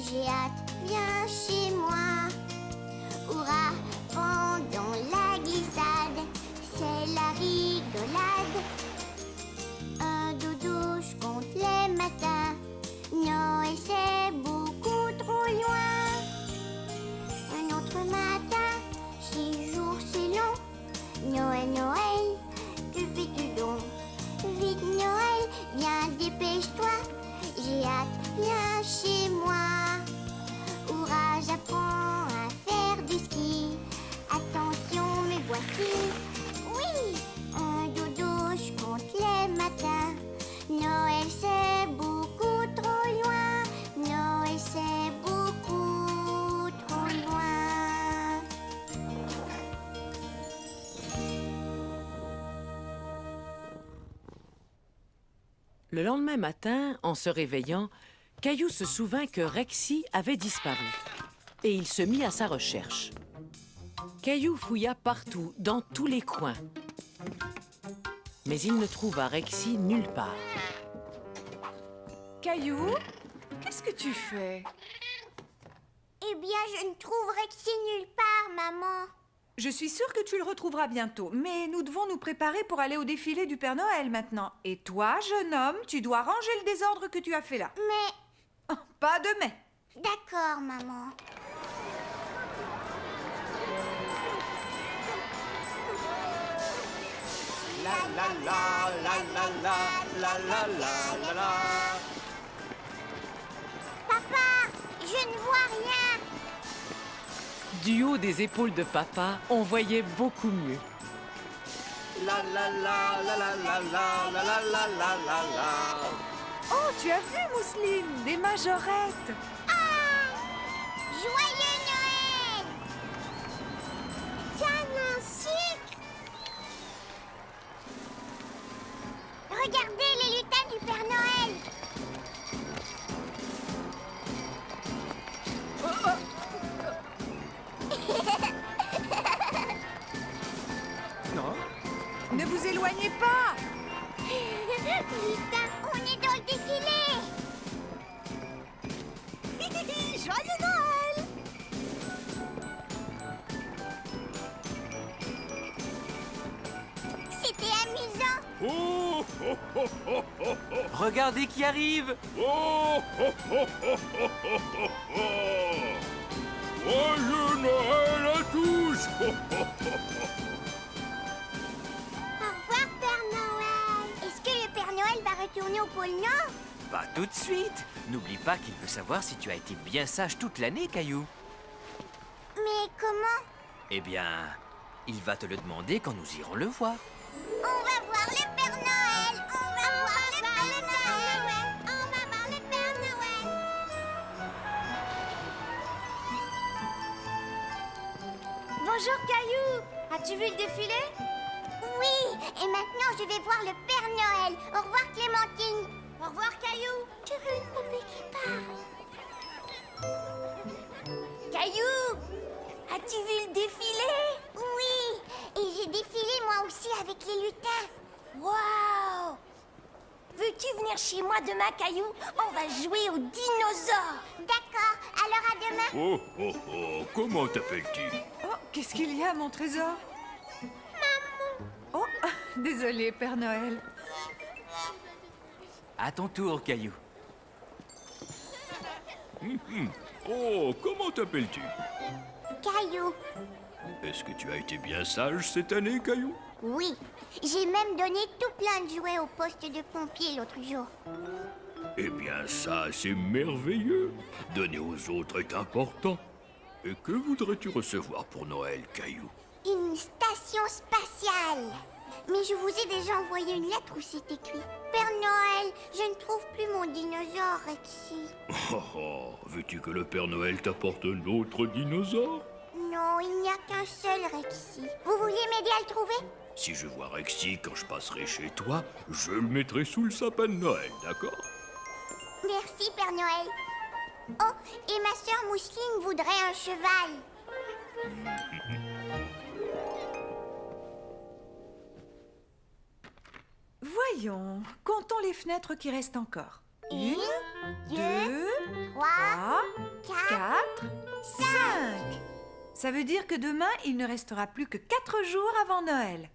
J'ai hâte, viens chez moi. Hurrah, pendant la glissade, c'est la rigolade. Un dodo, je compte les matins. Noël c'est beaucoup trop loin. Un autre matin, 6 jours c'est long. Noël, Noël, que fais-tu donc? Vite Noël, viens dépêche-toi. J'ai hâte, viens chez moi. Hurrah, j'apprends à faire du ski. Attention, me voici. Oui, un dodo, je compte les matins. Noël c'est beaucoup trop loin. Noël c'est beaucoup trop loin. Le lendemain matin, en se réveillant, Caillou se souvint que Rexy avait disparu. Et il se mit à sa recherche. Caillou fouilla partout, dans tous les coins. Mais il ne trouva Rexy nulle part. Caillou, qu'est-ce que tu fais? Eh bien, je ne trouve Rexy nulle part, maman. Je suis sûre que tu le retrouveras bientôt, mais nous devons nous préparer pour aller au défilé du Père Noël maintenant. Et toi, jeune homme, tu dois ranger le désordre que tu as fait là. Mais... Oh, pas de mais. D'accord, maman. La la la la la la la la la la la. Papa, je ne vois rien. Du haut des épaules de papa, on voyait beaucoup mieux. La la la la la la la la la la la la la. Oh, tu as vu, Mousseline, des majorettes. Ah! Joyeux Noël! Tiens, un sucre! Regardez les lutins du Père Noël! Non? Ne vous éloignez pas. Lutin, on est dans le défilé! Joyeux Noël! C'était amusant! Oh, oh, oh, oh, oh, oh. Regardez qui arrive! Oh, oh, oh, oh, oh, oh, oh, oh. Joyeux Noël à tous! Oh, oh, oh, oh. Au revoir, Père Noël! Est-ce que le Père Noël va retourner au pôle Nord? Pas tout de suite. N'oublie pas qu'il veut savoir si tu as été bien sage toute l'année, Caillou. Mais comment? Eh bien, il va te le demander quand nous irons le voir. On va voir le Père Noël! On va voir le Père Noël! On va voir le Père Noël! Bonjour Caillou. As-tu vu le défilé? Oui! Et maintenant, je vais voir le Père Noël! Au revoir, Clémentine! Au revoir Caillou. Je veux une poupée qui parle! Caillou, as-tu vu le défilé? Oui! Et j'ai des chez moi demain, Caillou. On va jouer aux dinosaures. D'accord, alors à demain. Oh, oh, oh, comment t'appelles-tu? Oh, qu'est-ce qu'il y a, mon trésor? Maman. Oh, désolé, Père Noël. À ton tour, Caillou. Oh, comment t'appelles-tu? Caillou. Est-ce que tu as été bien sage cette année, Caillou? Oui, j'ai même donné tout plein de jouets au poste de pompier l'autre jour. Eh bien, ça, c'est merveilleux. Donner aux autres est important. Et que voudrais-tu recevoir pour Noël, Caillou? Une station spatiale. Mais je vous ai déjà envoyé une lettre où c'est écrit: Père Noël, je ne trouve plus mon dinosaure, Rexy. Oh, oh, veux-tu que le Père Noël t'apporte un autre dinosaure? Non, il n'y a qu'un seul, Rexy. Vous vouliez m'aider à le trouver? Si je vois Rexy quand je passerai chez toi, je le mettrai sous le sapin de Noël, d'accord? Merci, Père Noël. Oh, et ma sœur Mousseline voudrait un cheval. Voyons, comptons les fenêtres qui restent encore. Une, deux, 3, trois, 4, quatre, 5. Ça veut dire que demain, il ne restera plus que 4 jours avant Noël.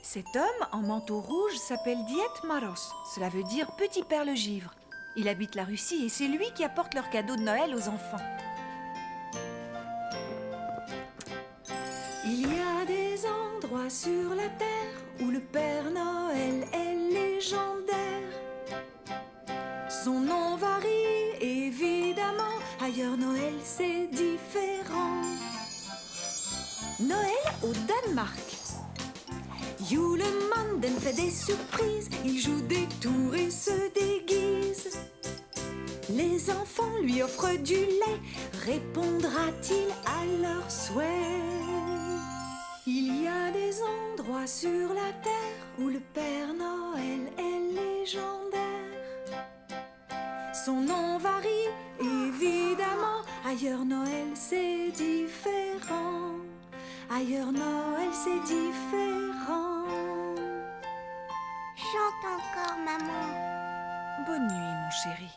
Cet homme en manteau rouge s'appelle Diet Maros. Cela veut dire petit père le givre. Il habite la Russie et c'est lui qui apporte leurs cadeaux de Noël aux enfants. Il y a des endroits sur la terre où le Père Noël est légendaire. Son nom varie évidemment, ailleurs Noël c'est différent. Noël au Danemark. Julemanden fait des surprises, il joue des tours et se déguise. Les enfants lui offrent du lait, répondra-t-il à leurs souhaits? Il y a des endroits sur la terre où le Père Noël est légendaire. Son nom varie évidemment, ailleurs Noël c'est différent. Ailleurs Noël c'est différent. Chante encore, maman. Bonne nuit, mon chéri.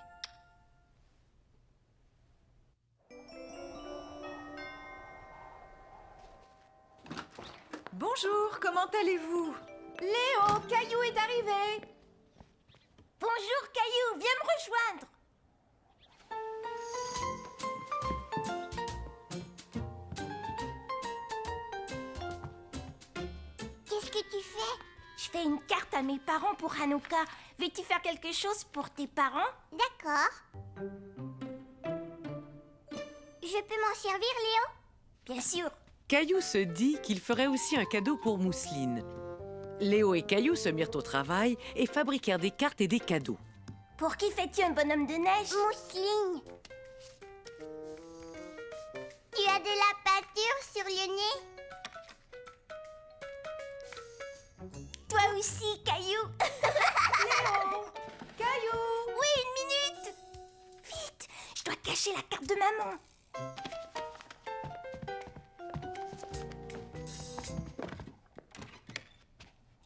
Bonjour, comment allez-vous? Léo, Caillou est arrivé. Bonjour, Caillou, viens me rejoindre. Qu'est-ce que tu fais? Je fais une carte à mes parents pour Hanouka. Veux-tu faire quelque chose pour tes parents? D'accord. Je peux m'en servir, Léo? Bien sûr. Caillou se dit qu'il ferait aussi un cadeau pour Mousseline. Léo et Caillou se mirent au travail et fabriquèrent des cartes et des cadeaux. Pour qui fais-tu un bonhomme de neige? Mousseline. Tu as de la peinture sur le nez? Toi aussi, Caillou. Léo! Caillou! Oui, une minute. Vite, je dois cacher la carte de maman.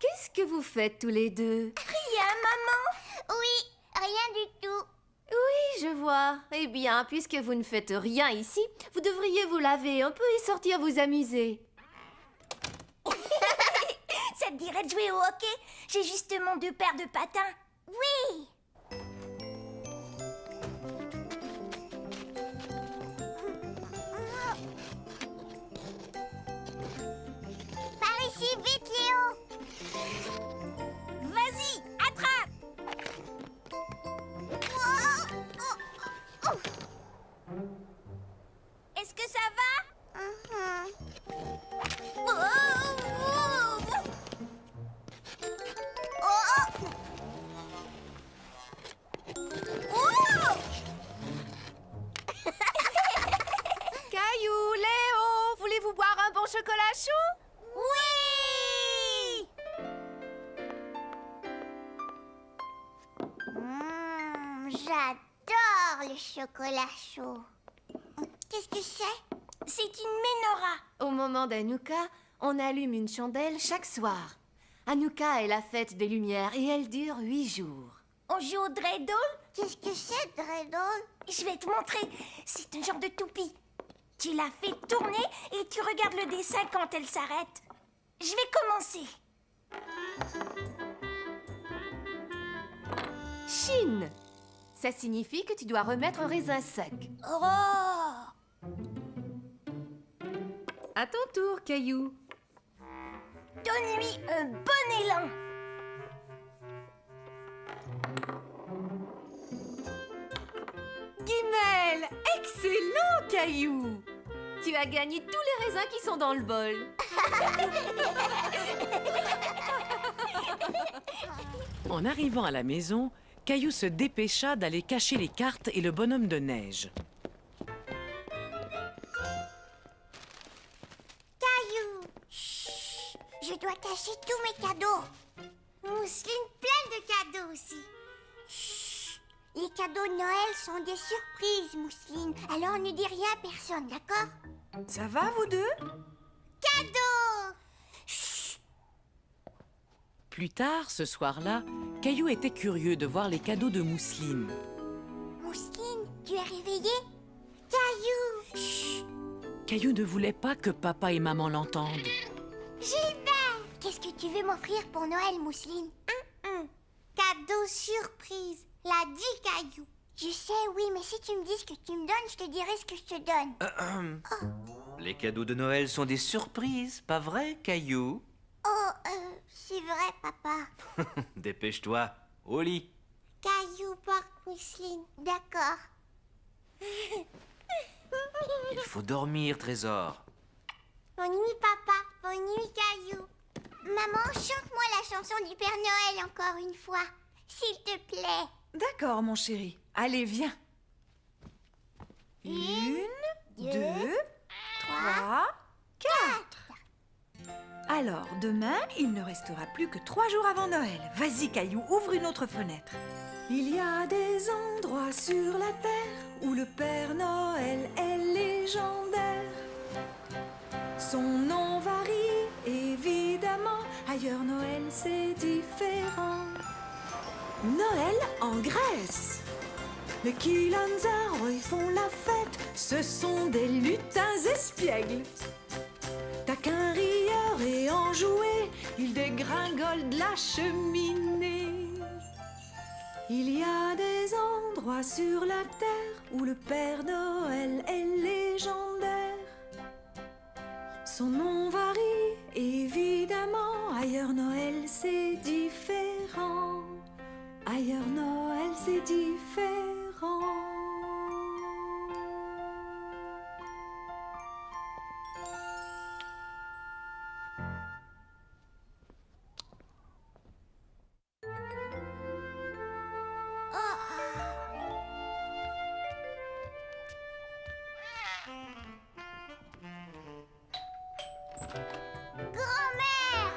Qu'est-ce que vous faites tous les deux? Rien, maman. Oui, rien du tout. Oui, je vois. Eh bien, puisque vous ne faites rien ici, vous devriez vous laver un peu et sortir vous amuser. Ça te dirait de jouer au hockey? J'ai justement 2 paires de patins. Oui. Par ici, vite, Léo. Vas-y, attrape. Est-ce que ça va? Oh, Caillou, Léo, voulez-vous boire un bon chocolat chaud? Oui. J'adore le chocolat chaud. Qu'est-ce que c'est? c'est une menorah. Au moment d'Hanouka, on allume une chandelle chaque soir. Hanouka est la fête des Lumières et elle dure 8 jours. On joue au dreidel? Qu'est-ce que c'est, dreidel? Je vais te montrer. C'est un genre de toupie. Tu la fais tourner et tu regardes le dessin quand elle s'arrête. Je vais commencer. Chine. Ça signifie que tu dois remettre un raisin sec. Oh! À ton tour, Caillou. Donne-lui un bon élan. Guimel! Excellent, Caillou! Tu as gagné tous les raisins qui sont dans le bol. En arrivant à la maison, Caillou se dépêcha d'aller cacher les cartes et le bonhomme de neige. Caillou! Chut! Je dois cacher tous mes cadeaux. Mousseline, plein de cadeaux aussi. Chut! Les cadeaux de Noël sont des surprises, Mousseline. Alors ne dis rien à personne, d'accord? Ça va, vous deux? Cadeaux! Chut! Plus tard, ce soir-là, Caillou était curieux de voir les cadeaux de Mousseline. Mousseline, tu es réveillée? Caillou! Chut! Caillou ne voulait pas que papa et maman l'entendent. Gilbert! Qu'est-ce que tu veux m'offrir pour Noël, Mousseline? Cadeau surprise, l'a dit Caillou. Je sais, oui, mais si tu me dis ce que tu me donnes, je te dirai ce que je te donne. Les cadeaux de Noël sont des surprises, pas vrai, Caillou? C'est vrai, papa. Dépêche-toi, au lit. Caillou porte Mousseline, d'accord. Il faut dormir, Trésor. Bonne nuit, papa. Bonne nuit, Caillou. Maman, chante-moi la chanson du Père Noël encore une fois, s'il te plaît. D'accord, mon chéri. Allez, viens. 1, 2, 3, 4. Alors, demain, il ne restera plus que 3 jours avant Noël. Vas-y, Caillou, ouvre une autre fenêtre. Il y a des endroits sur la terre où le Père Noël est légendaire. Son nom varie, évidemment. Ailleurs, Noël, c'est différent. Noël en Grèce. Les Kilanzaro, ils font la fête. Ce sont des lutins espiègles. Taquins, rieurs et enjoués, ils dégringolent de la cheminée. Il y a des endroits sur la terre où le Père Noël est légendaire. Son nom varie, évidemment. Ailleurs, Noël, c'est différent. Ailleurs, Noël, c'est différent. Grand-mère!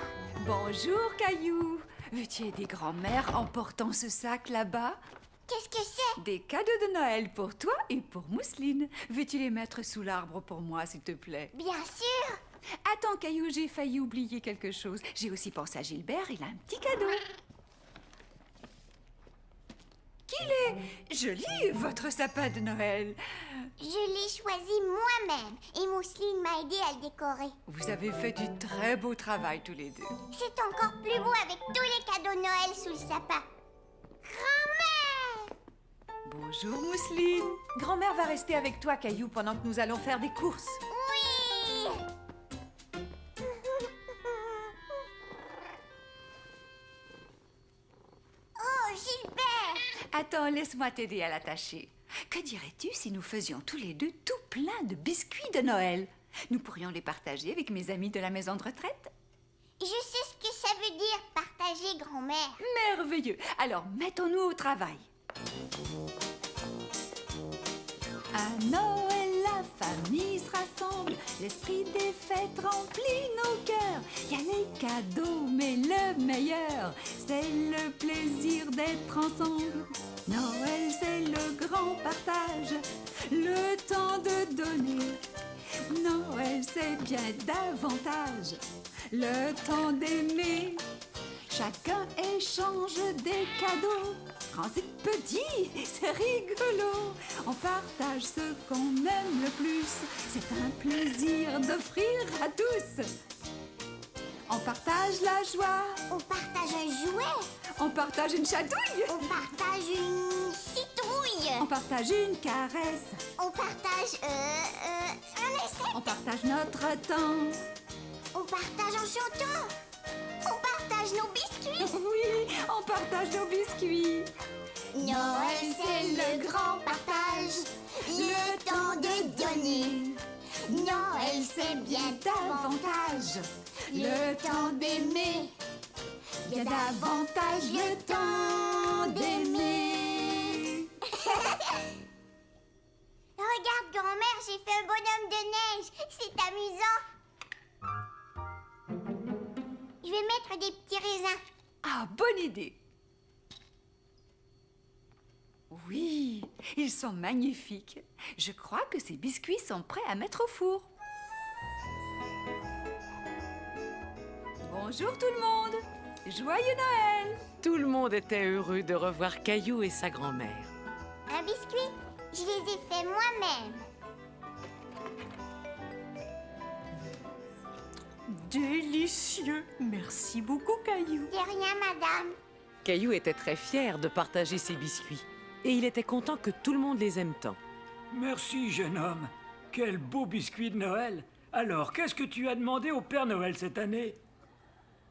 Bonjour, Caillou. Veux-tu aider grand-mère en portant ce sac là-bas? Qu'est-ce que c'est? Des cadeaux de Noël pour toi et pour Mousseline. Veux-tu les mettre sous l'arbre pour moi, s'il te plaît? Bien sûr! Attends, Caillou, j'ai failli oublier quelque chose. J'ai aussi pensé à Gilbert, il a un petit cadeau. Qu'il est joli, votre sapin de Noël. Je l'ai choisi moi-même et Mousseline m'a aidé à le décorer. Vous avez fait du très beau travail tous les deux. C'est encore plus beau avec tous les cadeaux de Noël sous le sapin. Grand-mère! Bonjour, Mousseline. Grand-mère va rester avec toi, Caillou, pendant que nous allons faire des courses. Oui! Oh, Gilbert! Attends, laisse-moi t'aider à l'attacher. Que dirais-tu si nous faisions tous les deux tout plein de biscuits de Noël? Nous pourrions les partager avec mes amis de la maison de retraite. Je sais ce que ça veut dire, partager, grand-mère. Merveilleux. Alors, mettons-nous au travail. À Noël, la famille se rassemble, l'esprit des fêtes remplit nos cœurs. Il y a les cadeaux, mais le meilleur, c'est le plaisir d'être ensemble. Noël, c'est le grand partage, le temps de donner. Noël, c'est bien davantage, le temps d'aimer. Chacun échange des cadeaux. Grands et petits, c'est rigolo. On partage ce qu'on aime le plus. C'est un plaisir d'offrir à tous. On partage la joie. On partage un jouet. On partage une chatouille. On partage une citrouille. On partage une caresse. On partage un essai. On partage notre temps. On partage en chantant. On partage nos biscuits. Oui, on partage nos biscuits. Noël, c'est le grand partage. Le temps de donner. Noël, c'est bien davantage. Le temps d'aimer. Bien davantage le temps d'aimer. Regarde, grand-mère, j'ai fait un bonhomme de neige. C'est amusant. Je vais mettre des petits raisins. Ah, bonne idée. Oui, ils sont magnifiques. Je crois que ces biscuits sont prêts à mettre au four. Bonjour tout le monde. Joyeux Noël! Tout le monde était heureux de revoir Caillou et sa grand-mère. Un biscuit, je les ai faits moi-même. Délicieux. Merci beaucoup, Caillou. De rien, madame. Caillou était très fier de partager ses biscuits. Et il était content que tout le monde les aime tant. Merci, jeune homme. Quel beau biscuit de Noël. Alors, qu'est-ce que tu as demandé au Père Noël cette année?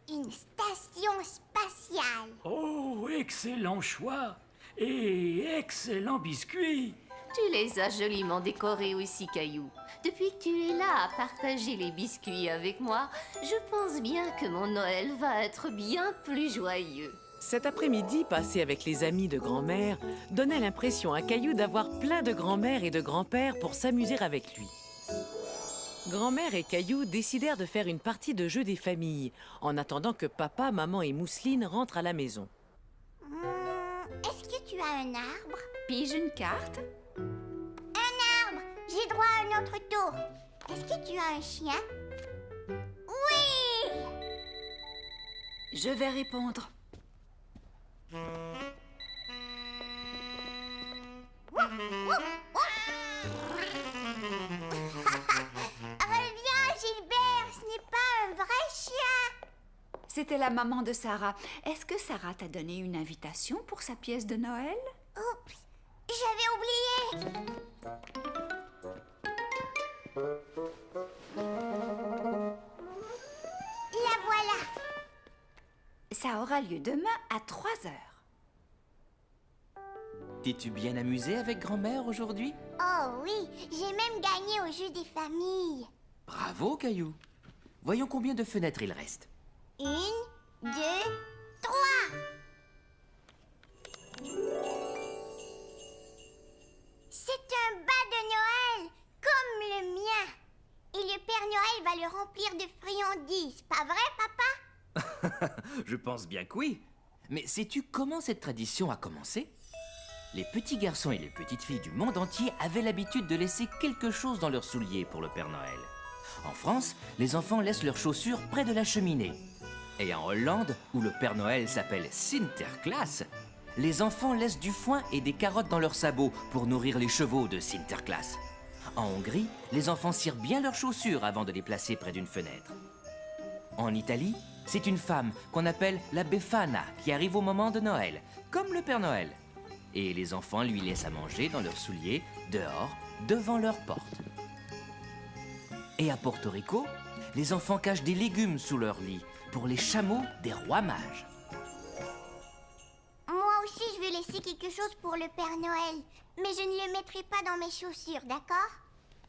Une station spatiale. Oh, excellent choix. Et excellent biscuit. Tu les as joliment décorés aussi, Caillou. Depuis que tu es là à partager les biscuits avec moi, je pense bien que mon Noël va être bien plus joyeux. Cet après-midi passé avec les amis de grand-mère donnait l'impression à Caillou d'avoir plein de grand-mères et de grands-pères pour s'amuser avec lui. Grand-mère et Caillou décidèrent de faire une partie de jeu des familles, en attendant que papa, maman et Mousseline rentrent à la maison. Est-ce que tu as un arbre? Pige une carte. Un arbre! J'ai droit à un autre tour. Est-ce que tu as un chien? Oui! Je vais répondre. Reviens, Gilbert, ce n'est pas un vrai chien. C'était la maman de Sarah. Est-ce que Sarah t'a donné une invitation pour sa pièce de Noël? Oups, j'avais oublié. La voilà. Ça aura lieu demain à 3 heures. T'es-tu bien amusé avec grand-mère aujourd'hui? Oh oui, j'ai même gagné au jeu des familles. Bravo, Caillou. Voyons combien de fenêtres il reste. 1, 2, 3. C'est un bas de Noël, comme le mien. Et le Père Noël va le remplir de friandises, pas vrai, papa? Je pense bien que oui. Mais sais-tu comment cette tradition a commencé? Les petits garçons et les petites filles du monde entier avaient l'habitude de laisser quelque chose dans leurs souliers pour le Père Noël. En France, les enfants laissent leurs chaussures près de la cheminée. Et en Hollande, où le Père Noël s'appelle Sinterklaas, les enfants laissent du foin et des carottes dans leurs sabots pour nourrir les chevaux de Sinterklaas. En Hongrie, les enfants cirent bien leurs chaussures avant de les placer près d'une fenêtre. En Italie, c'est une femme qu'on appelle la Befana qui arrive au moment de Noël, comme le Père Noël. Et les enfants lui laissent à manger dans leurs souliers, dehors, devant leur porte. Et à Porto Rico, les enfants cachent des légumes sous leur lit pour les chameaux des rois mages. Moi aussi, je vais laisser quelque chose pour le Père Noël. Mais je ne le mettrai pas dans mes chaussures, d'accord?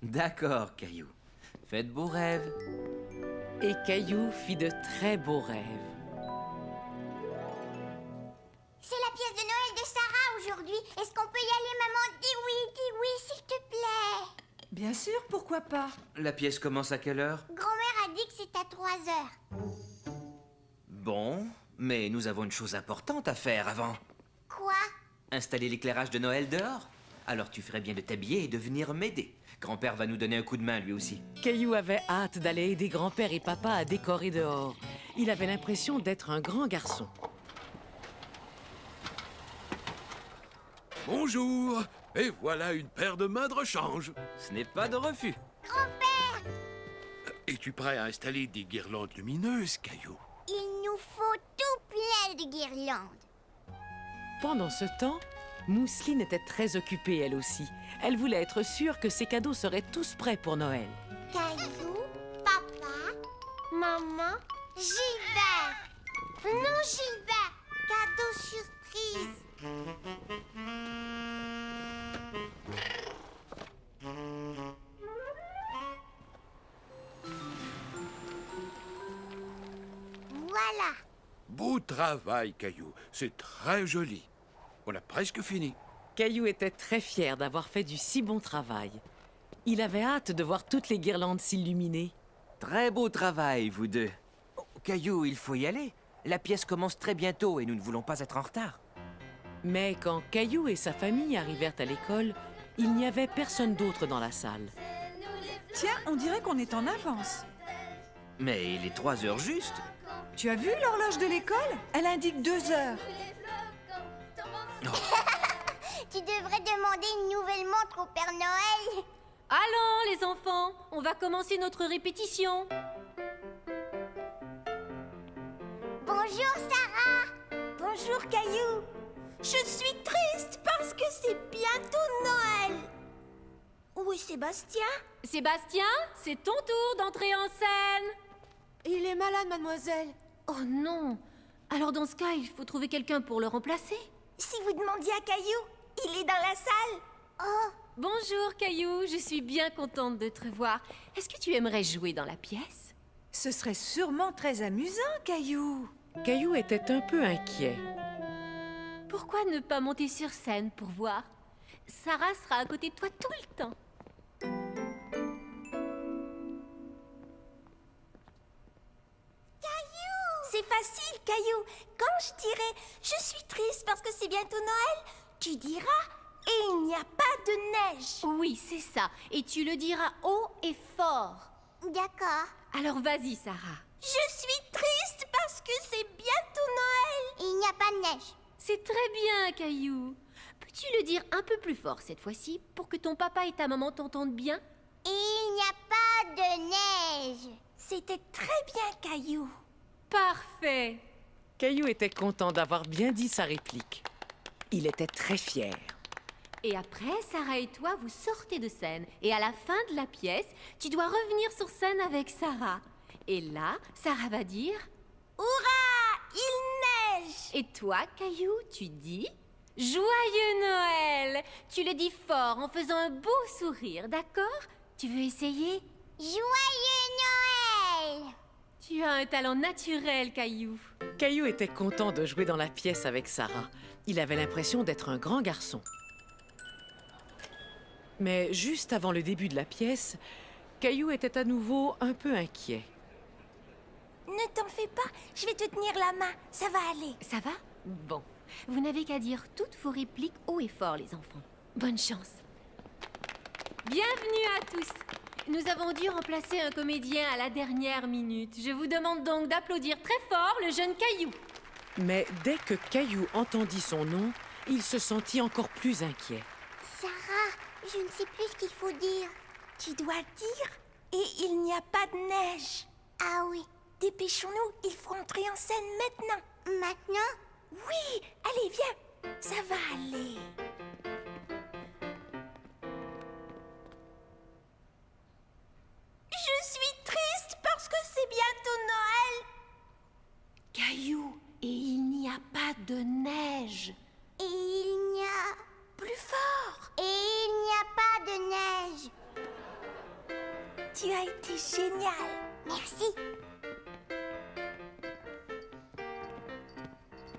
D'accord, Caillou. Faites beaux rêves. Et Caillou fit de très beaux rêves. C'est la pièce de Noël de Sarah aujourd'hui. Est-ce qu'on peut y aller, maman? Dis oui, s'il te plaît. Bien sûr, pourquoi pas? La pièce commence à quelle heure? Grand-mère a dit que c'est à 3 heures. Bon, mais nous avons une chose importante à faire avant. Quoi? Installer l'éclairage de Noël dehors. Alors tu ferais bien de t'habiller et de venir m'aider. Grand-père va nous donner un coup de main lui aussi. Caillou avait hâte d'aller aider grand-père et papa à décorer dehors. Il avait l'impression d'être un grand garçon. Bonjour. Et voilà une paire de mains de rechange. Ce n'est pas de refus. Grand-père, Es-tu prêt à installer des guirlandes lumineuses, Caillou? il nous faut tout plein de guirlandes. Pendant ce temps, Mousseline était très occupée elle aussi. Elle voulait être sûre que ses cadeaux seraient tous prêts pour Noël. Caillou, papa, maman, Gilbert. Non, Gilbert, cadeau surprise. Voilà. Beau travail, Caillou. C'est très joli. On a presque fini. Caillou était très fier d'avoir fait du si bon travail. Il avait hâte de voir toutes les guirlandes s'illuminer. Très beau travail, vous deux. Oh, Caillou, il faut y aller. La pièce commence très bientôt et nous ne voulons pas être en retard. Mais quand Caillou et sa famille arrivèrent à l'école, il n'y avait personne d'autre dans la salle. Tiens, on dirait qu'on est en avance. Mais il est 3 heures juste. Tu as vu l'horloge de l'école? Elle indique 2 heures. Tu devrais demander une nouvelle montre au Père Noël. Allons, les enfants, on va commencer notre répétition. Bonjour, Sarah. Bonjour, Caillou. Je suis triste parce que c'est bientôt Noël. Où est Sébastien? Sébastien, c'est ton tour d'entrer en scène. Il est malade, mademoiselle. Oh non. Alors dans ce cas, il faut trouver quelqu'un pour le remplacer. Si vous demandiez à Caillou, il est dans la salle. Oh, Bonjour, Caillou, je suis bien contente de te revoir. Est-ce que tu aimerais jouer dans la pièce? Ce serait sûrement très amusant, Caillou. Caillou était un peu inquiet. Pourquoi ne pas monter sur scène pour voir? Sarah sera à côté de toi tout le temps. C'est facile, Caillou. Quand je dirai « Je suis triste parce que c'est bientôt Noël », tu diras « Et il n'y a pas de neige ». Oui, c'est ça. Et tu le diras haut et fort. d'accord. Alors vas-y, Sarah. Je suis triste parce que c'est bientôt Noël. Il n'y a pas de neige. C'est très bien, Caillou. Peux-tu le dire un peu plus fort cette fois-ci pour que ton papa et ta maman t'entendent bien? Il n'y a pas de neige. C'était très bien, Caillou. Parfait. Caillou était content d'avoir bien dit sa réplique. Il était très fier. Et après, Sarah et toi, vous sortez de scène. Et à la fin de la pièce, tu dois revenir sur scène avec Sarah. Et là, Sarah va dire... Hurrah! Il neige! Et toi, Caillou, tu dis... Joyeux Noël! Tu le dis fort en faisant un beau sourire, d'accord? Tu veux essayer? Joyeux Noël! Tu as un talent naturel, Caillou. Caillou était content de jouer dans la pièce avec Sarah. Il avait l'impression d'être un grand garçon. Mais juste avant le début de la pièce, Caillou était à nouveau un peu inquiet. Ne t'en fais pas, je vais te tenir la main, ça va aller. Ça va? Bon. Vous n'avez qu'à dire toutes vos répliques haut et fort, les enfants. Bonne chance. Bienvenue à tous. Nous avons dû remplacer un comédien à la dernière minute. Je vous demande donc d'applaudir très fort le jeune Caillou. Mais dès que Caillou entendit son nom, il se sentit encore plus inquiet. Sarah, je ne sais plus ce qu'il faut dire. Tu dois dire « Et il n'y a pas de neige ». Ah oui. Dépêchons-nous, il faut entrer en scène maintenant. Maintenant? Oui, allez, viens, ça va aller. Je suis triste parce que c'est bientôt Noël. Caillou, et il n'y a pas de neige. Et il n'y a... Plus fort. Et il n'y a pas de neige. Tu as été génial. Merci.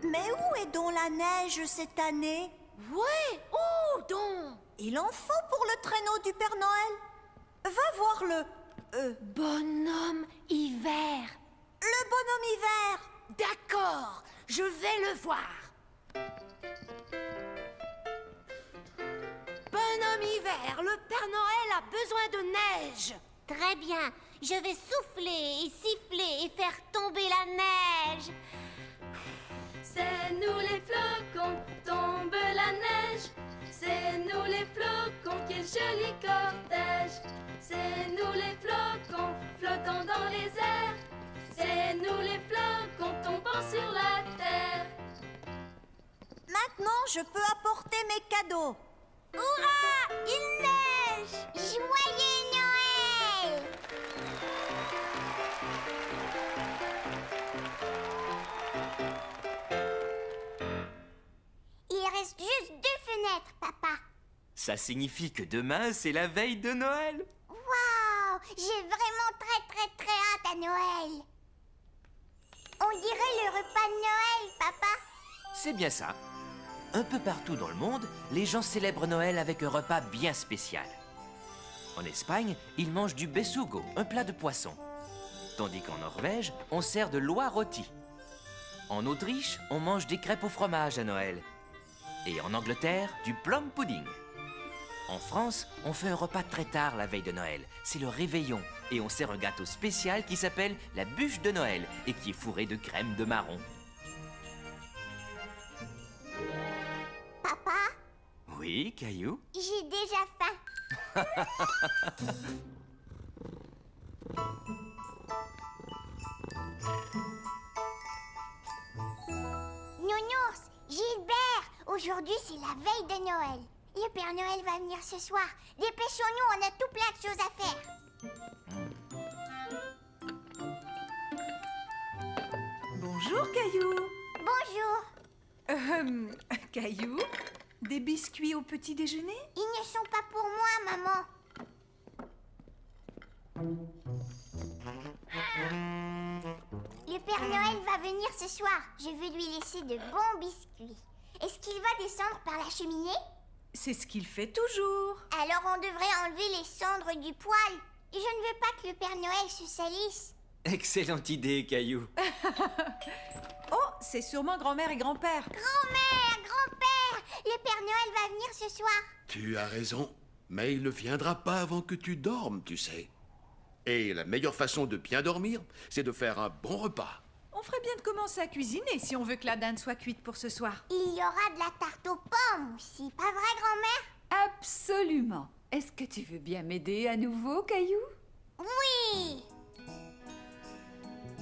Mais où est donc la neige cette année? Ouais, où donc? Il en faut pour le traîneau du Père Noël. Va voir le... Bonhomme hiver. Le bonhomme hiver. D'accord, je vais le voir. Bonhomme hiver, le Père Noël a besoin de neige. Très bien. Je vais souffler et siffler et faire tomber la neige. C'est nous les flocons, tombe la neige. C'est nous les flocons, quel joli cortège. C'est nous les flocons, flottant dans les airs. C'est nous les flocons, tombant sur la terre. Maintenant, je peux apporter mes cadeaux. Hurrah! Il neige! Joyeux Noël! Il reste juste 2 fenêtres, papa. Ça signifie que demain, c'est la veille de Noël. Waouh! J'ai vraiment très hâte à Noël. On dirait le repas de Noël, papa. C'est bien ça. Un peu partout dans le monde, les gens célèbrent Noël avec un repas bien spécial. En Espagne, ils mangent du besugo, un plat de poisson. Tandis qu'en Norvège, on sert de l'oie rôti. En Autriche, on mange des crêpes au fromage à Noël. Et en Angleterre, du plum pudding. En France, on fait un repas très tard la veille de Noël. C'est le réveillon. Et on sert un gâteau spécial qui s'appelle la bûche de Noël et qui est fourré de crème de marron. Papa, Oui, Caillou? j'ai déjà faim. Nounours, Gilbert, aujourd'hui c'est la veille de Noël. Le Père Noël va venir ce soir. Dépêchons-nous, on a tout plein de choses à faire. Bonjour, Caillou. Bonjour. Caillou, des biscuits au petit déjeuner? Ils ne sont pas pour moi, maman. Le Père Noël va venir ce soir. Je veux lui laisser de bons biscuits. Est-ce qu'il va descendre par la cheminée? C'est ce qu'il fait toujours. Alors on devrait enlever les cendres du poêle. Je ne veux pas que le Père Noël se salisse. Excellente idée, Caillou. Oh, c'est sûrement grand-mère et grand-père. Grand-mère, grand-père, le Père Noël va venir ce soir. Tu as raison, mais il ne viendra pas avant que tu dormes, tu sais. Et la meilleure façon de bien dormir, c'est de faire un bon repas. On ferait bien de commencer à cuisiner si on veut que la dinde soit cuite pour ce soir. Il y aura de la tarte aux pommes aussi, pas vrai, grand-mère? Absolument. Est-ce que tu veux bien m'aider à nouveau, Caillou? Oui!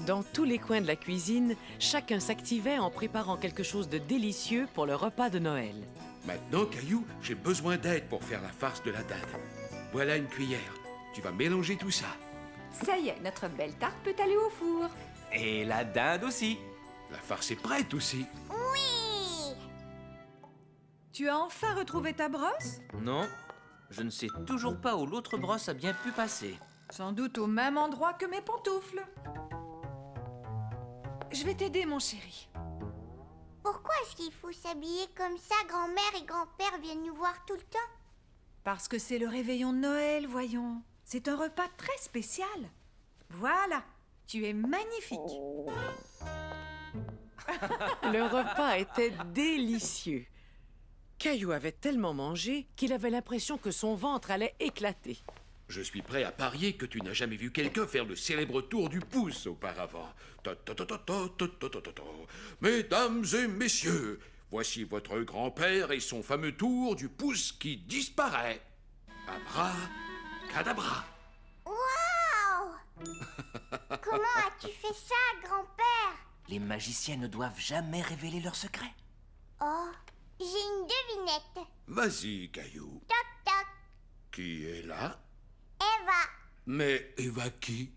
Dans tous les coins de la cuisine, chacun s'activait en préparant quelque chose de délicieux pour le repas de Noël. Maintenant, Caillou, j'ai besoin d'aide pour faire la farce de la dinde. Voilà une cuillère. Tu vas mélanger tout ça. Ça y est, notre belle tarte peut aller au four. Et la dinde aussi. La farce est prête aussi. Oui! Tu as enfin retrouvé ta brosse? Non, je ne sais toujours pas où l'autre brosse a bien pu passer. Sans doute au même endroit que mes pantoufles. Je vais t'aider, mon chéri. Pourquoi est-ce qu'il faut s'habiller comme ça? Grand-mère et grand-père viennent nous voir tout le temps. Parce que c'est le réveillon de Noël, voyons. C'est un repas très spécial. Voilà, tu es magnifique. Le repas était délicieux. Caillou avait tellement mangé qu'il avait l'impression que son ventre allait éclater. Je suis prêt à parier que tu n'as jamais vu quelqu'un faire le célèbre tour du pouce auparavant. Mesdames et messieurs, voici votre grand-père et son fameux tour du pouce qui disparaît. Abracadabra. Waouh! Comment as-tu fait ça, grand-père? Les magiciens ne doivent jamais révéler leurs secrets. Oh, j'ai une devinette. Vas-y, Caillou. Toc, toc. Qui est là? Eva. Mais Eva qui?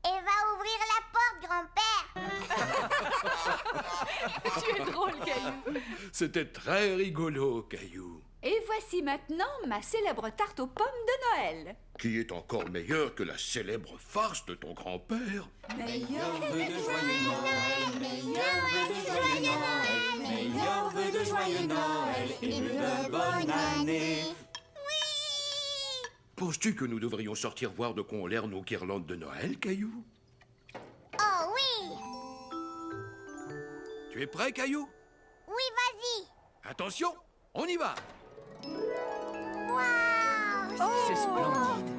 Eva, ouvrir la porte, grand-père. Tu es drôle, Caillou. C'était très rigolo, Caillou. Et voici maintenant ma célèbre tarte aux pommes de Noël. Qui est encore meilleur que la célèbre farce de ton grand-père. Meilleur vœu de joyeux Noël, meilleur vœu de joyeux Noël, meilleur vœu de joyeux Noël et de bonne année. Penses-tu que nous devrions sortir voir de quoi ont l'air nos guirlandes de Noël, Caillou? Oh oui! Tu es prêt, Caillou? Oui, vas-y! Attention, on y va! Waouh! C'est splendide.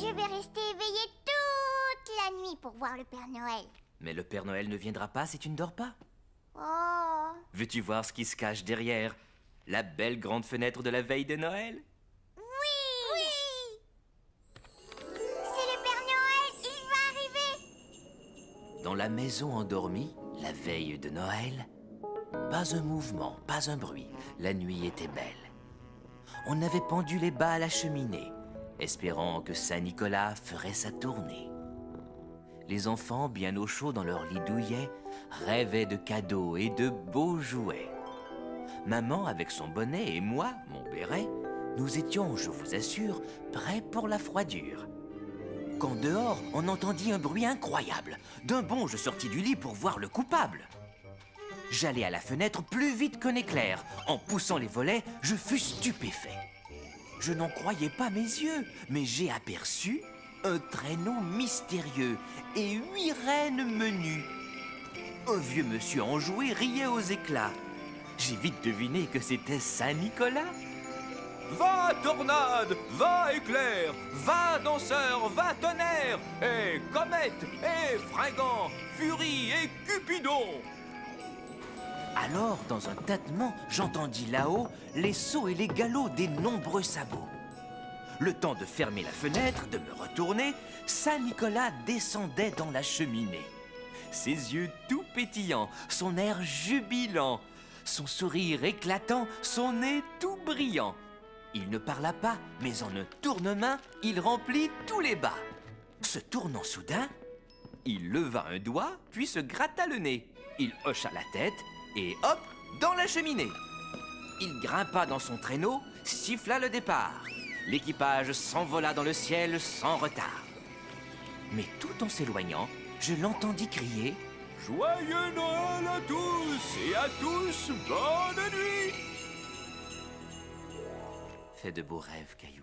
Je vais rester éveillée toute la nuit pour voir le Père Noël. Mais le Père Noël ne viendra pas si tu ne dors pas. Oh. Veux-tu voir ce qui se cache derrière la belle grande fenêtre de la veille de Noël? Oui. C'est le Père Noël, il va arriver. Dans la maison endormie, la veille de Noël, pas un mouvement, pas un bruit. La nuit était belle. On avait pendu les bas à la cheminée, espérant que Saint-Nicolas ferait sa tournée. Les enfants, bien au chaud dans leur lit douillet, rêvaient de cadeaux et de beaux jouets. Maman, avec son bonnet, et moi, mon béret, nous étions, je vous assure, prêts pour la froidure. Quand dehors, on entendit un bruit incroyable. D'un bond, je sortis du lit pour voir le coupable. J'allai à la fenêtre plus vite qu'un éclair. En poussant les volets, je fus stupéfait. Je n'en croyais pas mes yeux, mais j'ai aperçu un traîneau mystérieux et 8 reines menues. Un vieux monsieur enjoué riait aux éclats. J'ai vite deviné que c'était Saint-Nicolas. Va tornade, va éclair, va danseur, va tonnerre, et comète, et fringant, furie et cupidon. Alors, dans un tâtement, j'entendis là-haut les sauts et les galops des nombreux sabots. Le temps de fermer la fenêtre, de me retourner, Saint-Nicolas descendait dans la cheminée. Ses yeux tout pétillants, son air jubilant, son sourire éclatant, son nez tout brillant. Il ne parla pas, mais en un tournement, il remplit tous les bas. Se tournant soudain, il leva un doigt, puis se gratta le nez. Il hocha la tête, et hop, dans la cheminée. Il grimpa dans son traîneau, siffla le départ. L'équipage s'envola dans le ciel sans retard. Mais tout en s'éloignant, je l'entendis crier « Joyeux Noël à tous, et à tous, bonne nuit !» Fais de beaux rêves, Caillou.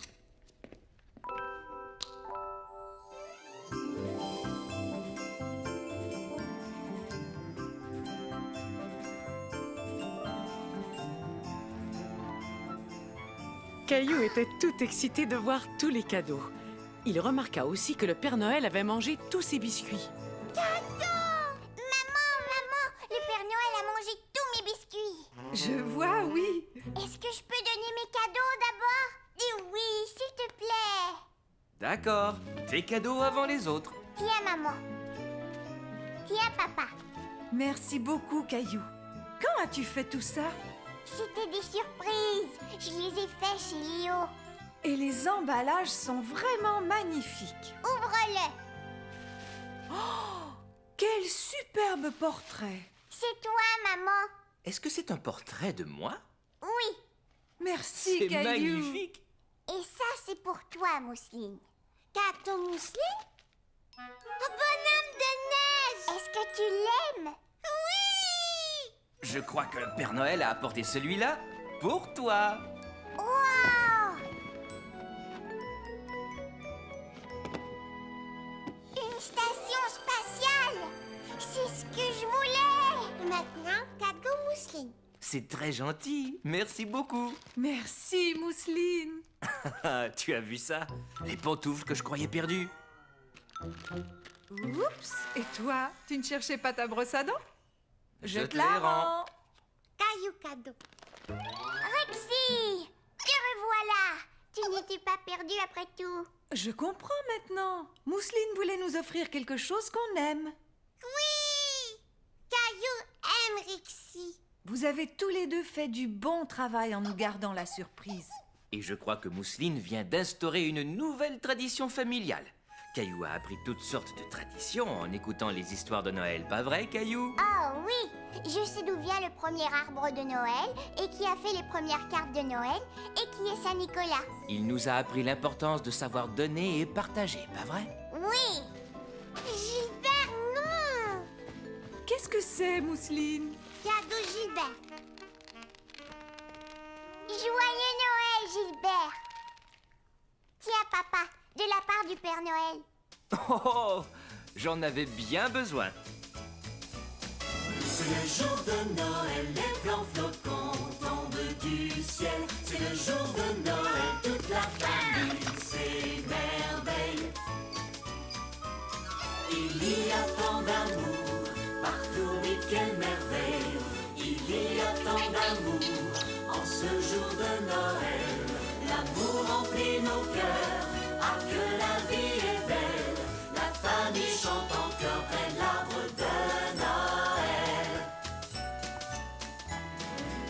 Caillou était tout excité de voir tous les cadeaux. Il remarqua aussi que le Père Noël avait mangé tous ses biscuits. Maman, le Père Noël a mangé tous mes biscuits. Je vois, oui. Est-ce que je peux donner mes cadeaux d'abord? Dis oui, s'il te plaît. D'accord, tes cadeaux avant les autres. Tiens, maman. Tiens, papa. Merci beaucoup, Caillou. Quand as-tu fait tout ça? C'était des surprises. Je les ai faits chez Léo. Et les emballages sont vraiment magnifiques. Ouvre-le. Oh, quel superbe portrait. C'est toi, maman. Est-ce que c'est un portrait de moi? Oui. Merci, C'est Caillou. magnifique. Et ça, c'est pour toi, Mousseline. Gâteau Mousseline? Un bonhomme de neige. Est-ce que tu l'aimes? Oui. Je crois que le Père Noël a apporté celui-là pour toi. Wow. Une station spatiale. C'est ce que je voulais. Maintenant, cadeau Mousseline. C'est très gentil. Merci beaucoup. Merci, Mousseline. Tu as vu ça? Les pantoufles que je croyais perdues. Oups. Et toi, tu ne cherchais pas ta brosse à dents? Je te la rends. Caillou cadeau. Rexy, te revoilà. Tu n'étais pas perdu après tout. Je comprends maintenant. Mousseline voulait nous offrir quelque chose qu'on aime. Oui. Caillou aime Rexy. Vous avez tous les deux fait du bon travail en nous gardant la surprise. Et je crois que Mousseline vient d'instaurer une nouvelle tradition familiale. Caillou a appris toutes sortes de traditions en écoutant les histoires de Noël, pas vrai, Caillou? Oh oui, je sais d'où vient le premier arbre de Noël et qui a fait les premières cartes de Noël et qui est Saint-Nicolas. Il nous a appris l'importance de savoir donner et partager, pas vrai? Oui. Gilbert, non. Qu'est-ce que c'est, Mousseline? Cadeau Gilbert. Joyeux Noël, Gilbert. Tiens, papa, de la part du Père Noël. Oh, j'en avais bien besoin. C'est le jour de Noël, les blancs flocons tombent du ciel. C'est le jour de Noël, toute la famille s'émerveille. quelle merveille, il y a tant d'amour en ce jour de Noël. L'amour remplit nos cœurs, ah que la vie est belle. La famille chante en chœur près de l'arbre de Noël.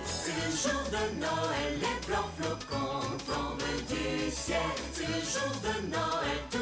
C'est le jour de Noël, les blancs flocons tombent du ciel. C'est le jour de Noël.